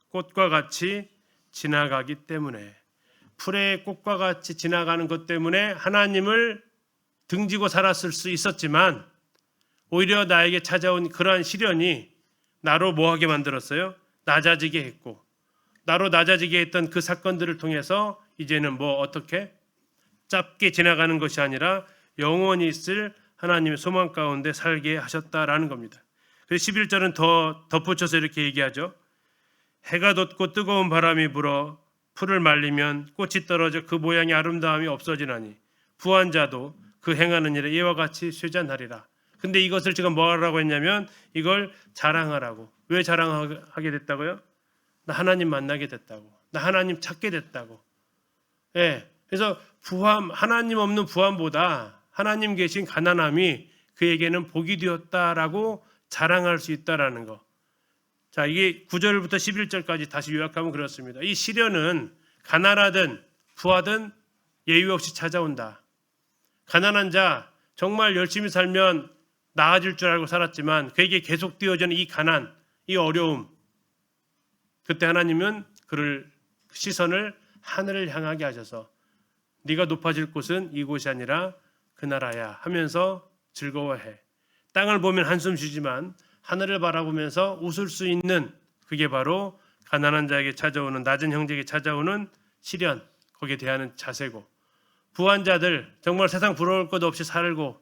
[SPEAKER 1] 꽃과 같이 지나가기 때문에, 풀의 꽃과 같이 지나가는 것 때문에 하나님을 등지고 살았을 수 있었지만, 오히려 나에게 찾아온 그러한 시련이 나로 뭐하게 만들었어요? 낮아지게 했고, 나로 낮아지게 했던 그 사건들을 통해서 이제는 뭐 어떻게 짧게 지나가는 것이 아니라 영원히 있을 하나님의 소망 가운데 살게 하셨다라는 겁니다. 그래서 11절은 더 덧붙여서 이렇게 얘기하죠. 해가 돋고 뜨거운 바람이 불어 풀을 말리면 꽃이 떨어져 그 모양의 아름다움이 없어지나니 부한 자도 그 행하는 일에 이와 같이 쇠잔하리라. 근데 이것을 지금 뭐 하라고 했냐면 이걸 자랑하라고. 왜 자랑하게 됐다고요? 나 하나님 만나게 됐다고. 나 하나님 찾게 됐다고. 예. 그래서 하나님 없는 부함보다 하나님 계신 가난함이 그에게는 복이 되었다라고 자랑할 수 있다라는 거. 자, 이게 9절부터 11절까지 다시 요약하면 그렇습니다. 이 시련은 가난하든 부하든 예외 없이 찾아온다. 가난한 자, 정말 열심히 살면 나아질 줄 알고 살았지만 그에게 계속 띄어지는 이 가난, 이 어려움, 그때 하나님은 그를 시선을 하늘을 향하게 하셔서 네가 높아질 곳은 이곳이 아니라 그 나라야 하면서 즐거워해. 땅을 보면 한숨 쉬지만 하늘을 바라보면서 웃을 수 있는, 그게 바로 가난한 자에게 찾아오는, 낮은 형제에게 찾아오는 시련, 거기에 대하는 자세고, 부한 자들 정말 세상 부러울 것 없이 살고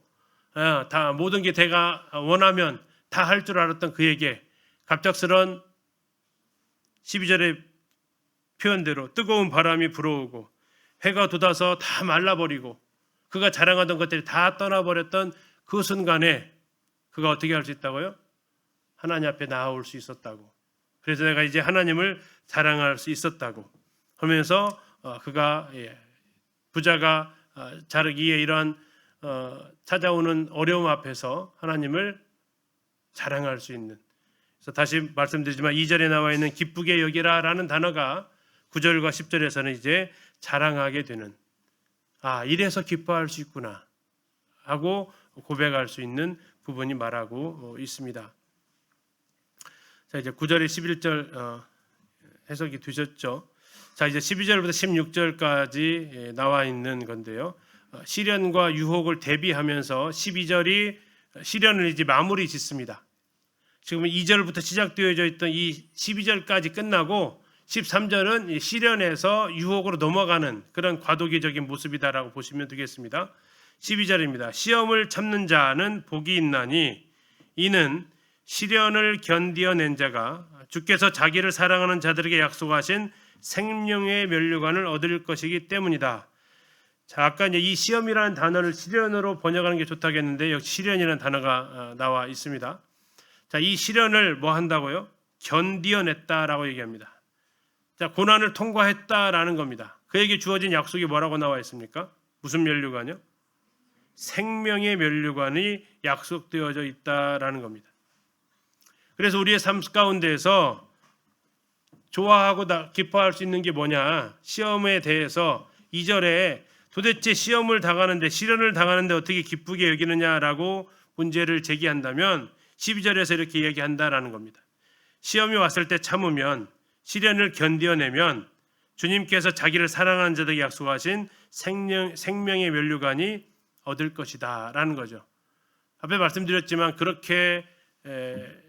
[SPEAKER 1] 다 모든 게 내가 원하면 다 할 줄 알았던 그에게 갑작스런 12절의 표현대로 뜨거운 바람이 불어오고 해가 돋아서 다 말라버리고 그가 자랑하던 것들이 다 떠나버렸던 그 순간에 그가 어떻게 할 수 있다고요? 하나님 앞에 나아올 수 있었다고. 그래서 내가 이제 하나님을 자랑할 수 있었다고 하면서 그가 부자가 자르기에 이러한 찾아오는 어려움 앞에서 하나님을 자랑할 수 있는. 그래서 다시 말씀드리지만 2절에 나와 있는 기쁘게 여기라라는 단어가 9절과 10절에서는 이제 자랑하게 되는, 이래서 기뻐할 수 있구나 하고 고백할 수 있는 부분이 말하고 있습니다. 자, 이제 9절에 11절 해석이 되셨죠? 자, 이제 12절부터 16절까지 나와 있는 건데요. 시련과 유혹을 대비하면서 12절이 시련을 이제 마무리 짓습니다. 지금 2절부터 시작되어져 있던 이 12절까지 끝나고 13절은 시련에서 유혹으로 넘어가는 그런 과도기적인 모습이다라고 보시면 되겠습니다. 12절입니다. 시험을 참는 자는 복이 있나니 이는 시련을 견디어낸 자가 주께서 자기를 사랑하는 자들에게 약속하신 생명의 면류관을 얻을 것이기 때문이다. 자, 아까 이제 이 시험이라는 단어를 시련으로 번역하는 게 좋다겠는데 역시 시련이라는 단어가 나와 있습니다. 자, 이 시련을 뭐 한다고요? 견디어냈다라고 얘기합니다. 자, 고난을 통과했다라는 겁니다. 그에게 주어진 약속이 뭐라고 나와 있습니까? 무슨 면류관이요? 생명의 면류관이 약속되어져 있다라는 겁니다. 그래서 우리의 삶 가운데에서 좋아하고 기뻐할 수 있는 게 뭐냐? 시험에 대해서 2절에 도대체 시험을 당하는데, 시련을 당하는데 어떻게 기쁘게 여기느냐라고 문제를 제기한다면 12절에서 이렇게 얘기한다라는 겁니다. 시험이 왔을 때 참으면, 시련을 견뎌내면 주님께서 자기를 사랑하는 자들에게 약속하신 생명의 면류관이 얻을 것이다 라는 거죠. 앞에 말씀드렸지만 그렇게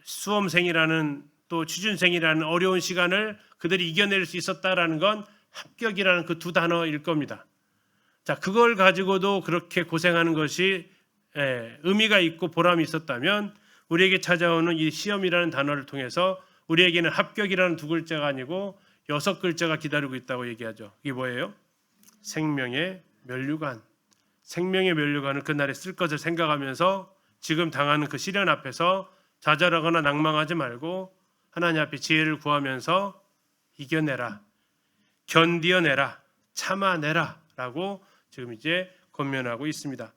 [SPEAKER 1] 수험생이라는 또 취준생이라는 어려운 시간을 그들이 이겨낼 수 있었다라는 건 합격이라는 그 두 단어일 겁니다. 자, 그걸 가지고도 그렇게 고생하는 것이 의미가 있고 보람이 있었다면 우리에게 찾아오는 이 시험이라는 단어를 통해서 우리에게는 합격이라는 두 글자가 아니고 6글자가 기다리고 있다고 얘기하죠. 이게 뭐예요? 생명의 면류관. 생명의 면류관을 그날에 쓸 것을 생각하면서 지금 당하는 그 시련 앞에서 좌절하거나 낭망하지 말고 하나님 앞에 지혜를 구하면서 이겨내라, 견디어내라, 참아내라 라고 지금 이제 권면하고 있습니다.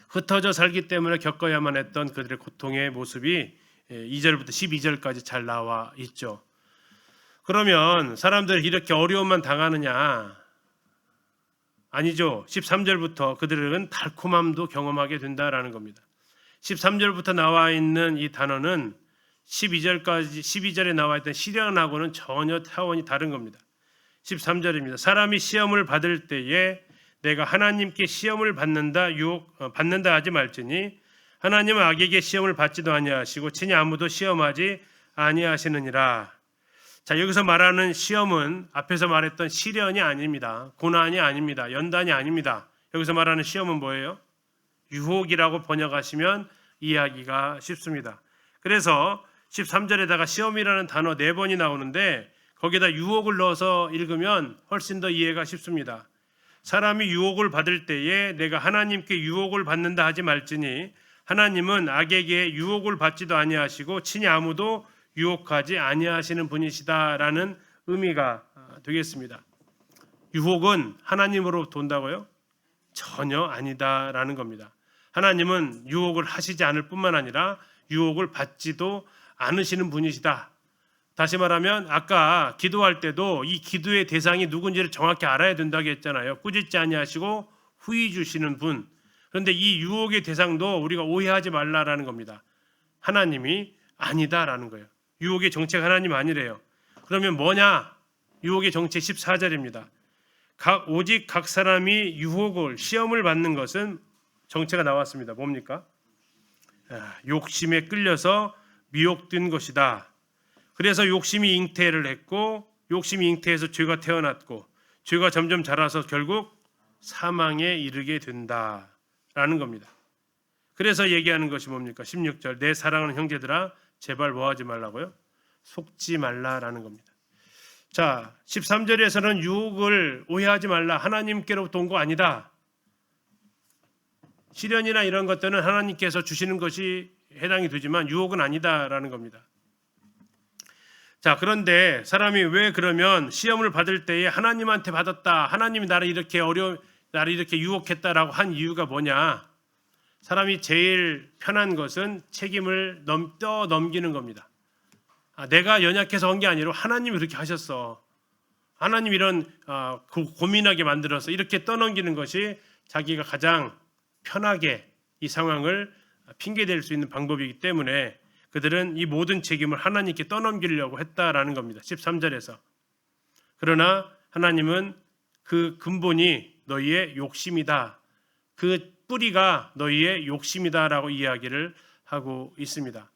[SPEAKER 1] 흩어져 살기 때문에 겪어야만 했던 그들의 고통의 모습이 2절부터 12절까지 잘 나와 있죠. 그러면 사람들이 이렇게 어려움만 당하느냐? 아니죠. 13절부터 그들은 달콤함도 경험하게 된다라는 겁니다. 13절부터 나와 있는 이 단어는 12절에 나와 있던 시련하고는 전혀 차원이 다른 겁니다. 13절입니다. 사람이 시험을 받을 때에 내가 하나님께 시험을 받는다 하지 말지니 하나님은 악에게 시험을 받지도 아니하시고 친히 아무도 시험하지 아니하시느니라. 자, 여기서 말하는 시험은 앞에서 말했던 시련이 아닙니다. 고난이 아닙니다. 연단이 아닙니다. 여기서 말하는 시험은 뭐예요? 유혹이라고 번역하시면 이해하기가 쉽습니다. 그래서 13절에다가 시험이라는 단어 4번이 나오는데 거기다 유혹을 넣어서 읽으면 훨씬 더 이해가 쉽습니다. 사람이 유혹을 받을 때에 내가 하나님께 유혹을 받는다 하지 말지니 하나님은 악에게 유혹을 받지도 아니하시고 친히 아무도 유혹하지 아니하시는 분이시다라는 의미가 되겠습니다. 유혹은 하나님으로부터 온다고요? 전혀 아니다라는 겁니다. 하나님은 유혹을 하시지 않을 뿐만 아니라 유혹을 받지도 않으시는 분이시다. 다시 말하면 아까 기도할 때도 이 기도의 대상이 누군지를 정확히 알아야 된다고 했잖아요. 꾸짖지 아니하시고 후히 주시는 분. 그런데 이 유혹의 대상도 우리가 오해하지 말라라는 겁니다. 하나님이 아니다라는 거예요. 유혹의 정체가 하나님 아니래요. 그러면 뭐냐? 유혹의 정체 14절입니다. 오직 각 사람이 유혹을 시험을 받는 것은 정체가 나왔습니다. 뭡니까? 욕심에 끌려서 미혹된 것이다. 그래서 욕심이 잉태를 했고 욕심이 잉태해서 죄가 태어났고 죄가 점점 자라서 결국 사망에 이르게 된다라는 겁니다. 그래서 얘기하는 것이 뭡니까? 16절 내 사랑하는 형제들아 제발 뭐하지 말라고요? 속지 말라라는 겁니다. 자, 13절에서는 유혹을 오해하지 말라. 하나님께로부터 온 거 아니다. 시련이나 이런 것들은 하나님께서 주시는 것이 해당이 되지만 유혹은 아니다라는 겁니다. 자, 그런데 사람이 왜 그러면 시험을 받을 때에 하나님한테 받았다, 하나님이 나를 이렇게 유혹했다라고 한 이유가 뭐냐? 사람이 제일 편한 것은 책임을 넘기는 겁니다. 내가 연약해서 한 게 아니라 하나님이 그렇게 하셨어. 하나님 이런 고민하게 만들어서 이렇게 떠넘기는 것이 자기가 가장 편하게 이 상황을 핑계댈 수 있는 방법이기 때문에 그들은 이 모든 책임을 하나님께 떠넘기려고 했다라는 겁니다. 13절에서. 그러나 하나님은 그 근본이 너희의 욕심이다. 그 뿌리가 너희의 욕심이다라고 이야기를 하고 있습니다.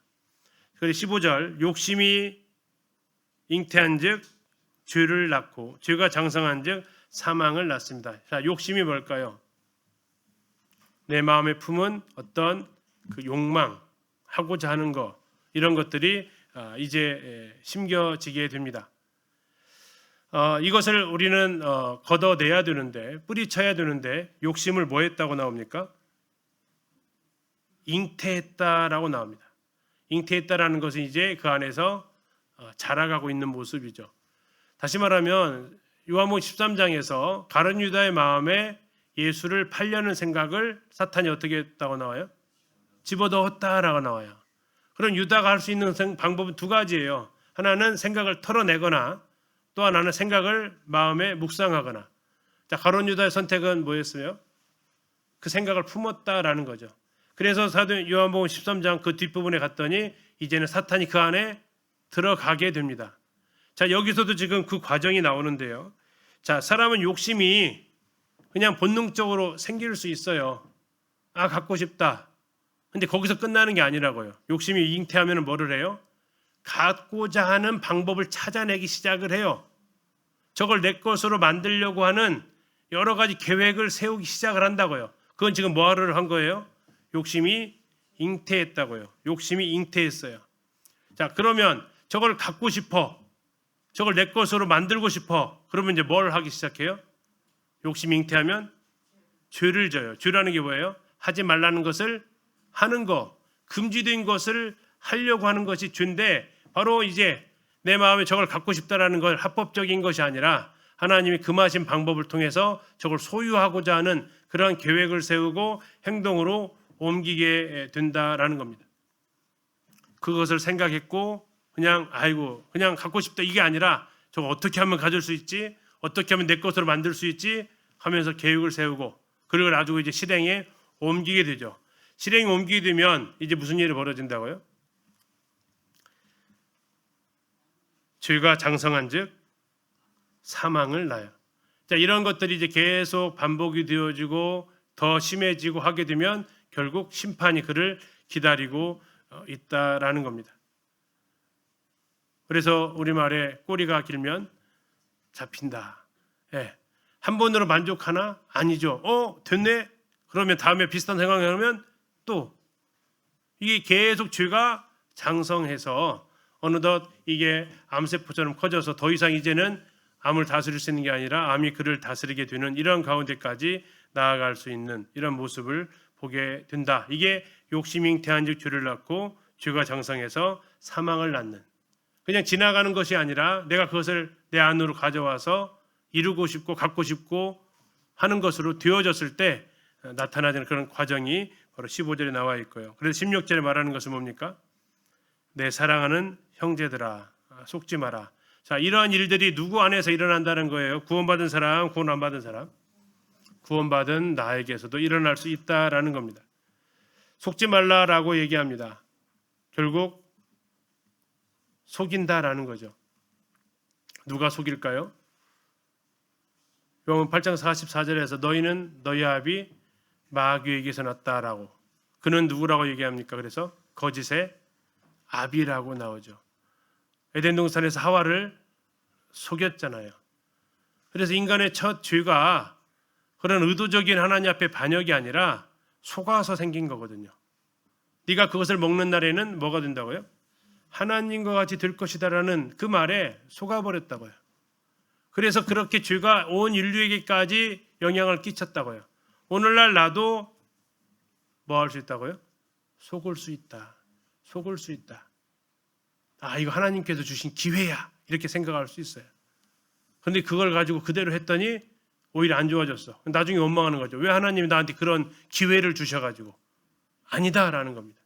[SPEAKER 1] 그리고 15절 욕심이 잉태한즉 죄를 낳고 죄가 장성한즉 사망을 낳습니다. 자, 욕심이 뭘까요? 내 마음에 품은 어떤 그 욕망, 하고자 하는 것 이런 것들이 이제 심겨지게 됩니다. 이것을 우리는 걷어내야 되는데 뿌리쳐야 되는데 욕심을 뭐 했다고 나옵니까? 잉태했다라고 나옵니다. 잉태했다라는 것은 이제 그 안에서 자라가고 있는 모습이죠. 다시 말하면 요한복음 13장에서 가룟 유다의 마음에 예수를 팔려는 생각을 사탄이 어떻게 했다고 나와요? 집어넣었다라고 나와요. 그럼 유다가 할 수 있는 방법은 두 가지예요. 하나는 생각을 털어내거나 또 하나는 생각을 마음에 묵상하거나. 자, 가룟 유다의 선택은 뭐였어요? 그 생각을 품었다라는 거죠. 그래서 사도 요한복음 13장 그 뒷부분에 갔더니 이제는 사탄이 그 안에 들어가게 됩니다. 자, 여기서도 지금 그 과정이 나오는데요. 자, 사람은 욕심이 그냥 본능적으로 생길 수 있어요. 아, 갖고 싶다. 근데 거기서 끝나는 게 아니라고요. 욕심이 잉태하면 뭐를 해요? 갖고자 하는 방법을 찾아내기 시작을 해요. 저걸 내 것으로 만들려고 하는 여러 가지 계획을 세우기 시작을 한다고요. 그건 지금 뭐를 한 거예요? 욕심이 잉태했다고요. 욕심이 잉태했어요. 자, 그러면 저걸 갖고 싶어. 저걸 내 것으로 만들고 싶어. 그러면 이제 뭘 하기 시작해요? 욕심이 잉태하면 죄를 져요. 죄라는 게 뭐예요? 하지 말라는 것을 하는 거. 금지된 것을 하려고 하는 것이 죄인데 바로 이제 내 마음에 저걸 갖고 싶다라는 걸 합법적인 것이 아니라 하나님이 금하신 방법을 통해서 저걸 소유하고자 하는 그러한 계획을 세우고 행동으로 옮기게 된다라는 겁니다. 그것을 생각했고 그냥 그냥 갖고 싶다 이게 아니라 저거 어떻게 하면 가질 수 있지? 어떻게 하면 내 것으로 만들 수 있지? 하면서 계획을 세우고 그걸 가지고 이제 실행에 옮기게 되죠. 실행에 옮기게 되면 이제 무슨 일이 벌어진다고요? 죄가 장성한즉 사망을 낳아요. 자, 이런 것들이 이제 계속 반복이 되어지고 더 심해지고 하게 되면 결국 심판이 그를 기다리고 있다라는 겁니다. 그래서 우리말에 꼬리가 길면 잡힌다. 예. 한 번으로 만족하나? 아니죠. 됐네? 그러면 다음에 비슷한 상황이 오면 또 이게 계속 죄가 장성해서 어느덧 이게 암세포처럼 커져서 더 이상 이제는 암을 다스릴 수 있는 게 아니라 암이 그를 다스리게 되는 이런 가운데까지 나아갈 수 있는 이런 모습을 보게 된다. 이게 욕심이 잉태한 즉 죄를 낳고 죄가 장성해서 사망을 낳는, 그냥 지나가는 것이 아니라 내가 그것을 내 안으로 가져와서 이루고 싶고 갖고 싶고 하는 것으로 되어졌을 때 나타나는 그런 과정이 바로 15절에 나와 있고요. 그래서 16절에 말하는 것은 뭡니까? 내 사랑하는 형제들아 속지 마라. 자, 이러한 일들이 누구 안에서 일어난다는 거예요? 구원받은 사람, 구원 안 받은 사람? 구원받은 나에게서도 일어날 수 있다라는 겁니다. 속지 말라라고 얘기합니다. 결국 속인다라는 거죠. 누가 속일까요? 요한복음 8장 44절에서 너희는 너희 아비 마귀에게서 났다라고. 그는 누구라고 얘기합니까? 그래서 거짓의 아비라고 나오죠. 에덴 동산에서 하와를 속였잖아요. 그래서 인간의 첫 죄가 그런 의도적인 하나님 앞에 반역이 아니라 속아서 생긴 거거든요. 네가 그것을 먹는 날에는 뭐가 된다고요? 하나님과 같이 될 것이다라는 그 말에 속아버렸다고요. 그래서 그렇게 죄가 온 인류에게까지 영향을 끼쳤다고요. 오늘날 나도 뭐 할 수 있다고요? 속을 수 있다. 속을 수 있다. 이거 하나님께서 주신 기회야. 이렇게 생각할 수 있어요. 그런데 그걸 가지고 그대로 했더니 오히려 안 좋아졌어. 나중에 원망하는 거죠. 왜 하나님이 나한테 그런 기회를 주셔가지고. 아니다라는 겁니다.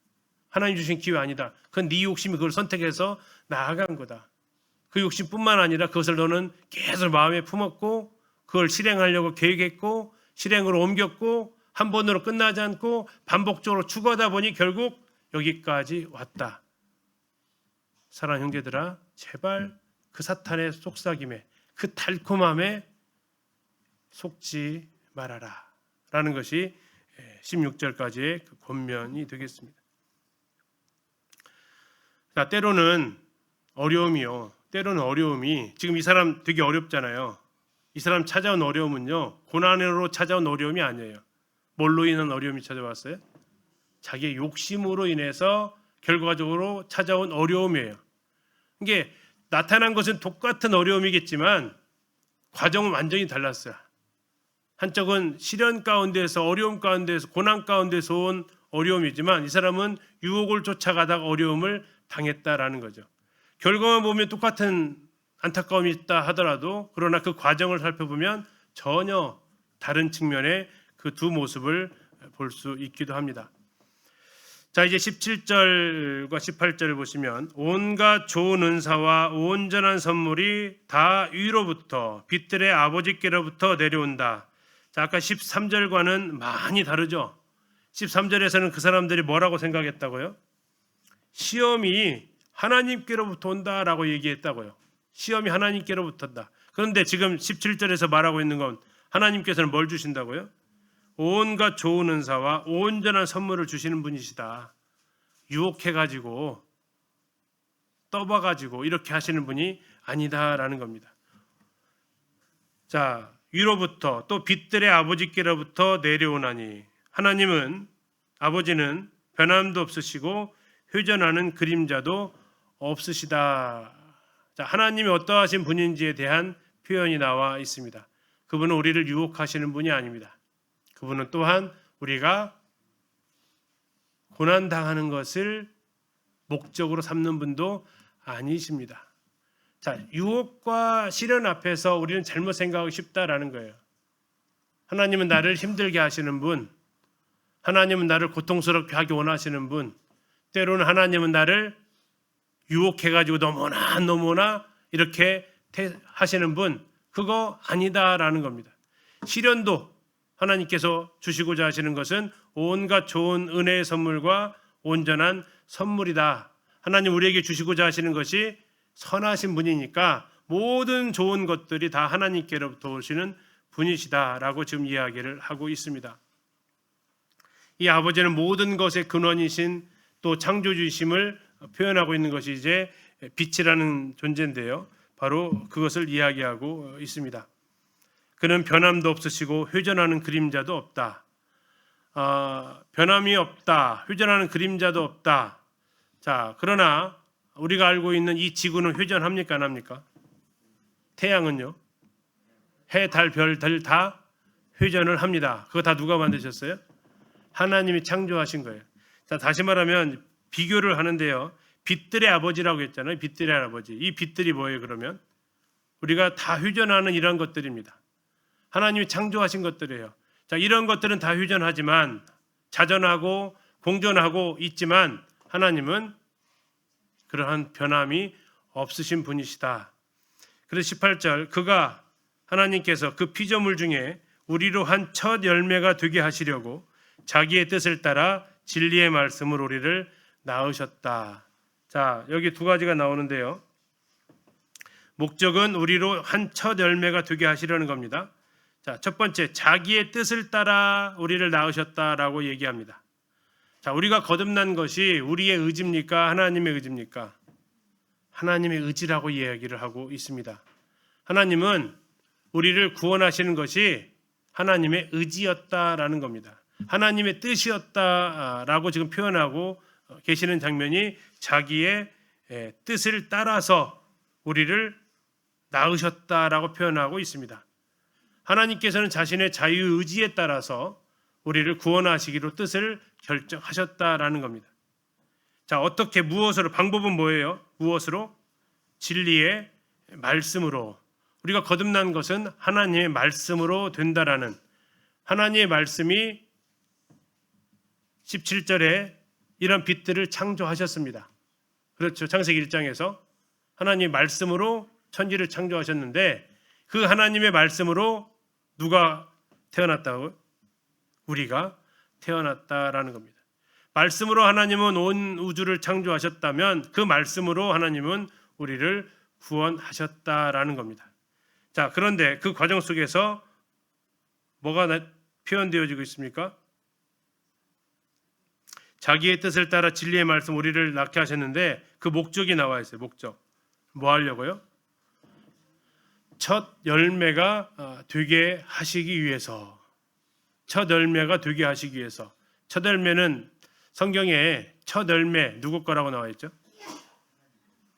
[SPEAKER 1] 하나님 주신 기회 아니다. 그건 네 욕심이 그걸 선택해서 나아간 거다. 그 욕심뿐만 아니라 그것을 너는 계속 마음에 품었고 그걸 실행하려고 계획했고 실행으로 옮겼고 한 번으로 끝나지 않고 반복적으로 추구하다 보니 결국 여기까지 왔다. 사랑하는 형제들아, 제발 그 사탄의 속삭임에 그 달콤함에 속지 말아라 라는 것이 16절까지의 그 권면이 되겠습니다. 자, 때로는 어려움이 지금 이 사람 되게 어렵잖아요. 이 사람 찾아온 어려움은요, 고난으로 찾아온 어려움이 아니에요. 뭘로 인한 어려움이 찾아왔어요? 자기의 욕심으로 인해서 결과적으로 찾아온 어려움이에요. 이게 나타난 것은 똑같은 어려움이겠지만 과정은 완전히 달랐어요. 한쪽은 시련 가운데서 어려움 가운데서 고난 가운데서 온 어려움이지만 이 사람은 유혹을 쫓아가다가 어려움을 당했다라는 거죠. 결과만 보면 똑같은 안타까움이 있다 하더라도 그러나 그 과정을 살펴보면 전혀 다른 측면의 그 두 모습을 볼 수 있기도 합니다. 자, 이제 17절과 18절을 보시면 온갖 좋은 은사와 온전한 선물이 다 위로부터 빛들의 아버지께로부터 내려온다. 자, 아까 13절과는 많이 다르죠. 13절에서는 그 사람들이 뭐라고 생각했다고요? 시험이 하나님께로부터 온다라고 얘기했다고요. 시험이 하나님께로부터 온다. 그런데 지금 17절에서 말하고 있는 건 하나님께서는 뭘 주신다고요? 온갖 좋은 은사와 온전한 선물을 주시는 분이시다. 유혹해가지고 떠봐가지고 이렇게 하시는 분이 아니다라는 겁니다. 자, 위로부터 또 빛들의 아버지께로부터 내려오나니 하나님은 아버지는 변함도 없으시고 회전하는 그림자도 없으시다. 자, 하나님이 어떠하신 분인지에 대한 표현이 나와 있습니다. 그분은 우리를 유혹하시는 분이 아닙니다. 그분은 또한 우리가 고난당하는 것을 목적으로 삼는 분도 아니십니다. 자, 유혹과 시련 앞에서 우리는 잘못 생각하기 쉽다라는 거예요. 하나님은 나를 힘들게 하시는 분, 하나님은 나를 고통스럽게 하기 원하시는 분, 때로는 하나님은 나를 유혹해가지고 너무나 이렇게 하시는 분, 그거 아니다라는 겁니다. 시련도 하나님께서 주시고자 하시는 것은 온갖 좋은 은혜의 선물과 온전한 선물이다. 하나님 우리에게 주시고자 하시는 것이 선하신 분이니까 모든 좋은 것들이 다 하나님께로부터 오시는 분이시다라고 지금 이야기를 하고 있습니다. 이 아버지는 모든 것의 근원이신 또 창조주이심을 표현하고 있는 것이 이제 빛이라는 존재인데요. 바로 그것을 이야기하고 있습니다. 그는 변함도 없으시고 회전하는 그림자도 없다. 변함이 없다. 회전하는 그림자도 없다. 자, 그러나 우리가 알고 있는 이 지구는 회전합니까? 안 합니까? 태양은요? 해, 달, 별들 다 회전을 합니다. 그거 다 누가 만드셨어요? 하나님이 창조하신 거예요. 자, 다시 말하면 비교를 하는데요. 빛들의 아버지라고 했잖아요. 빛들의 아버지. 이 빛들이 뭐예요, 그러면? 우리가 다 회전하는 이런 것들입니다. 하나님이 창조하신 것들이에요. 자, 이런 것들은 다 회전하지만 자전하고 공전하고 있지만 하나님은 그러한 변함이 없으신 분이시다. 그래서 18절 그가 하나님께서 그 피조물 중에 우리로 한 첫 열매가 되게 하시려고 자기의 뜻을 따라 진리의 말씀으로 우리를 낳으셨다. 자, 여기 두 가지가 나오는데요. 목적은 우리로 한 첫 열매가 되게 하시려는 겁니다. 자, 첫 번째, 자기의 뜻을 따라 우리를 낳으셨다라고 얘기합니다. 자, 우리가 거듭난 것이 우리의 의지입니까? 하나님의 의지입니까? 하나님의 의지라고 이야기를 하고 있습니다. 하나님은 우리를 구원하시는 것이 하나님의 의지였다라는 겁니다. 하나님의 뜻이었다라고 지금 표현하고 계시는 장면이 자기의 뜻을 따라서 우리를 낳으셨다라고 표현하고 있습니다. 하나님께서는 자신의 자유의지에 따라서 우리를 구원하시기로 뜻을 결정하셨다라는 겁니다. 자, 어떻게 무엇으로? 방법은 뭐예요? 무엇으로? 진리의 말씀으로. 우리가 거듭난 것은 하나님의 말씀으로 된다라는, 하나님의 말씀이 17절에 이런 빛들을 창조하셨습니다. 그렇죠. 창세기 1장에서 하나님의 말씀으로 천지를 창조하셨는데 그 하나님의 말씀으로 누가 태어났다고요? 우리가 태어났다라는 겁니다. 말씀으로 하나님은 온 우주를 창조하셨다면 그 말씀으로 하나님은 우리를 구원하셨다라는 겁니다. 자, 그런데 그 과정 속에서 뭐가 표현되어지고 있습니까? 자기의 뜻을 따라 진리의 말씀 우리를 낳게 하셨는데 그 목적이 나와 있어요. 목적. 뭐 하려고요? 첫 열매가 되게 하시기 위해서. 첫 열매가 되게 하시기 위해서. 첫 열매는 성경에 첫 열매 누구 거라고 나와 있죠?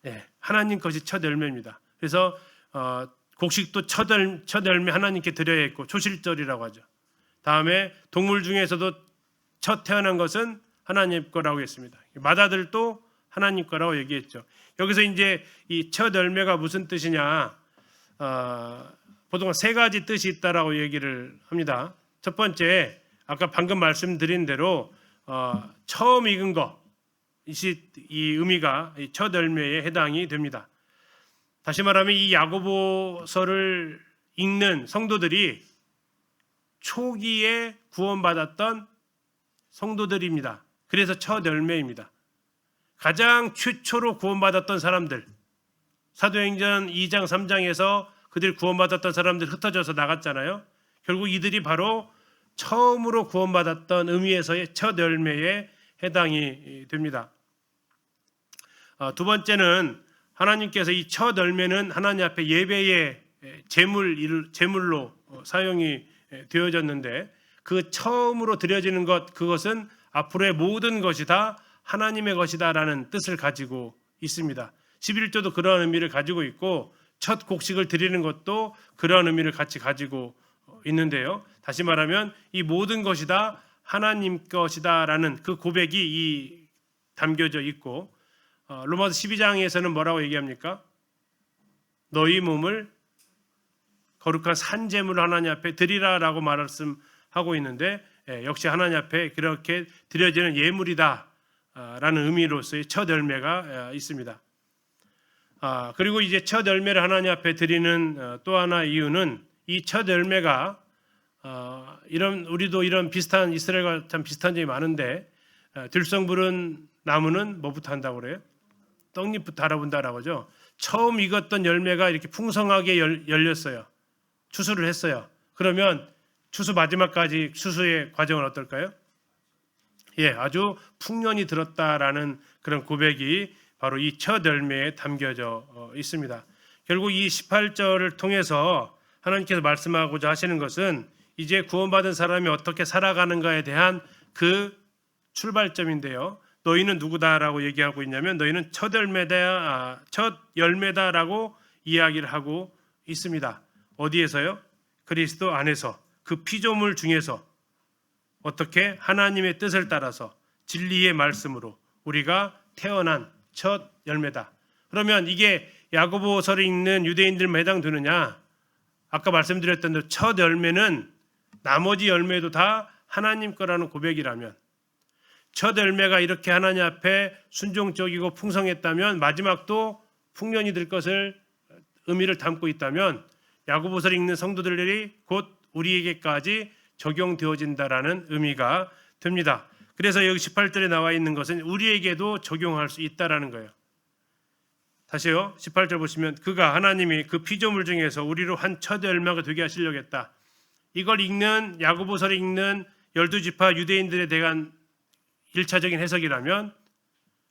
[SPEAKER 1] 네, 하나님 것이 첫 열매입니다. 그래서 곡식도 첫 열매 하나님께 드려야 했고 초실절이라고 하죠. 다음에 동물 중에서도 첫 태어난 것은 하나님 거라고 했습니다. 맏아들도 하나님 거라고 얘기했죠. 여기서 이제 이 첫 열매가 무슨 뜻이냐? 보통 세 가지 뜻이 있다라고 얘기를 합니다. 첫 번째, 아까 방금 말씀드린 대로 처음 익은 거, 이 의미가 첫 열매에 해당이 됩니다. 다시 말하면 이 야고보서를 읽는 성도들이 초기에 구원받았던 성도들입니다. 그래서 첫 열매입니다. 가장 최초로 구원받았던 사람들, 사도행전 2장 3장에서 그들 구원받았던 사람들 흩어져서 나갔잖아요. 결국 이들이 바로 처음으로 구원받았던 의미에서의 첫 열매에 해당이 됩니다. 두 번째는 하나님께서 이 첫 열매는 하나님 앞에 예배의 제물로 사용이 되어졌는데 그 처음으로 드려지는 것, 그것은 앞으로의 모든 것이 다 하나님의 것이다라는 뜻을 가지고 있습니다. 11조도 그런 의미를 가지고 있고 첫 곡식을 드리는 것도 그런 의미를 같이 가지고 있는데요. 다시 말하면 이 모든 것이 다 하나님 것이다라는 그 고백이 담겨져 있고 로마서 12장에서는 뭐라고 얘기합니까? 너희 몸을 거룩한 산제물로 하나님 앞에 드리라라고 말씀하고 있는데 역시 하나님 앞에 그렇게 드려지는 예물이다 라는 의미로서의 첫 열매가 있습니다. 그리고 이제 첫 열매를 하나님 앞에 드리는 또 하나 이유는 이 첫 열매가 우리도 이런 비슷한 이스라엘과 참 비슷한 점이 많은데 들성부른 나무는 뭐부터 한다고 그래요? 떡잎부터 알아본다라고 하죠. 처음 익었던 열매가 이렇게 풍성하게 열렸어요. 추수를 했어요. 그러면 추수 마지막까지 추수의 과정은 어떨까요? 아주 풍년이 들었다라는 그런 고백이 바로 이 첫 열매에 담겨져 있습니다. 결국 이 18절을 통해서 하나님께서 말씀하고자 하시는 것은 이제 구원받은 사람이 어떻게 살아가는가에 대한 그 출발점인데요. 너희는 누구다라고 얘기하고 있냐면 너희는 첫 열매다라고 이야기를 하고 있습니다. 어디에서요? 그리스도 안에서 그 피조물 중에서 어떻게 하나님의 뜻을 따라서 진리의 말씀으로 우리가 태어난 첫 열매다. 그러면 이게 야고보서를 읽는 유대인들만 해당되느냐? 아까 말씀드렸던 대로 첫 열매는 나머지 열매도 다 하나님 거라는 고백이라면 첫 열매가 이렇게 하나님 앞에 순종적이고 풍성했다면 마지막도 풍년이 될 것을 의미를 담고 있다면 야고보서를 읽는 성도들이 곧 우리에게까지 적용되어진다라는 의미가 됩니다. 그래서 여기 18절에 나와 있는 것은 우리에게도 적용할 수 있다라는 거예요. 다시요. 18절 보시면 그가 하나님이 그 피조물 중에서 우리로 한 첫 열매가 되게 하시려고 했다. 이걸 읽는 야고보서를 읽는 12지파 유대인들에 대한 1차적인 해석이라면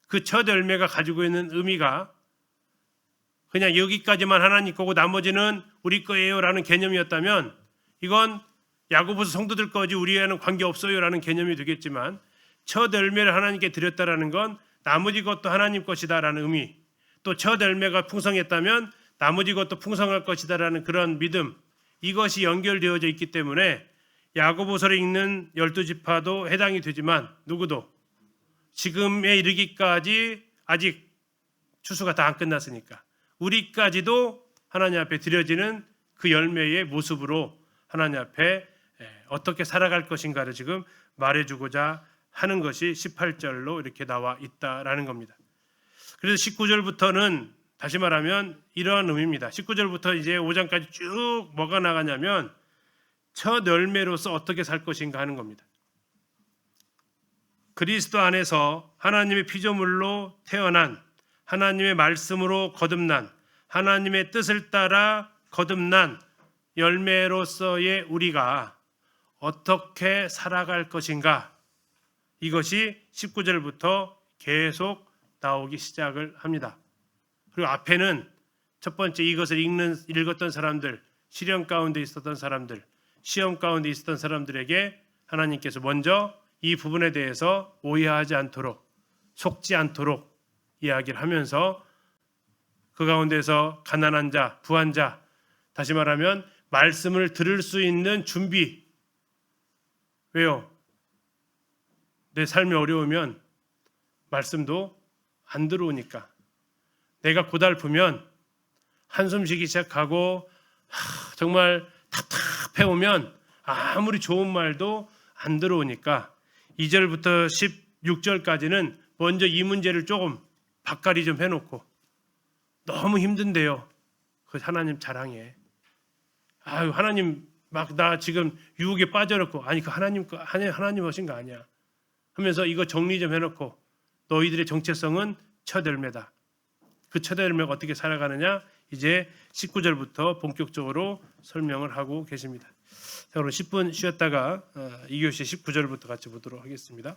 [SPEAKER 1] 그 첫 열매가 가지고 있는 의미가 그냥 여기까지만 하나님 거고 나머지는 우리 거예요라는 개념이었다면 이건 야고보서 성도들 거지 우리와는 관계없어요라는 개념이 되겠지만 첫 열매를 하나님께 드렸다라는 건 나머지 것도 하나님 것이다라는 의미, 또 첫 열매가 풍성했다면 나머지 것도 풍성할 것이다라는 그런 믿음, 이것이 연결되어져 있기 때문에 야고보서를 읽는 12지파도 해당이 되지만 누구도 지금에 이르기까지 아직 추수가 다 안 끝났으니까 우리까지도 하나님 앞에 드려지는 그 열매의 모습으로 하나님 앞에 어떻게 살아갈 것인가를 지금 말해주고자 하는 것이 18절로 이렇게 나와 있다라는 겁니다. 그래서 19절부터는 다시 말하면 이러한 의미입니다. 19절부터 이제 5장까지 쭉 뭐가 나가냐면 첫 열매로서 어떻게 살 것인가 하는 겁니다. 그리스도 안에서 하나님의 피조물로 태어난 하나님의 말씀으로 거듭난 하나님의 뜻을 따라 거듭난 열매로서의 우리가 어떻게 살아갈 것인가, 이것이 19절부터 계속 나오기 시작을 합니다. 그리고 앞에는 첫 번째 이것을 읽었던 사람들, 시련 가운데 있었던 사람들, 시험 가운데 있었던 사람들에게 하나님께서 먼저 이 부분에 대해서 오해하지 않도록, 속지 않도록 이야기를 하면서 그 가운데서 가난한 자, 부한 자, 다시 말하면 말씀을 들을 수 있는 준비. 왜요? 내 삶이 어려우면 말씀도 안 들어오니까, 내가 고달프면 한숨 쉬기 시작하고 정말 답답해 오면 아무리 좋은 말도 안 들어오니까 2절부터 16절까지는 먼저 이 문제를 조금 바꿔리 좀 해놓고, 너무 힘든데요, 그 하나님 자랑해. 아유, 하나님 막 나 지금 유혹에 빠져놓고, 아니 그 하나님 하신 거 아니야 하면서 이거 정리 좀 해놓고, 너희들의 정체성은 첫 열매다. 그 첫 열매가 어떻게 살아가느냐, 이제 19절부터 본격적으로 설명을 하고 계십니다. 자, 그럼 10분 쉬었다가 2교시 19절부터 같이 보도록 하겠습니다.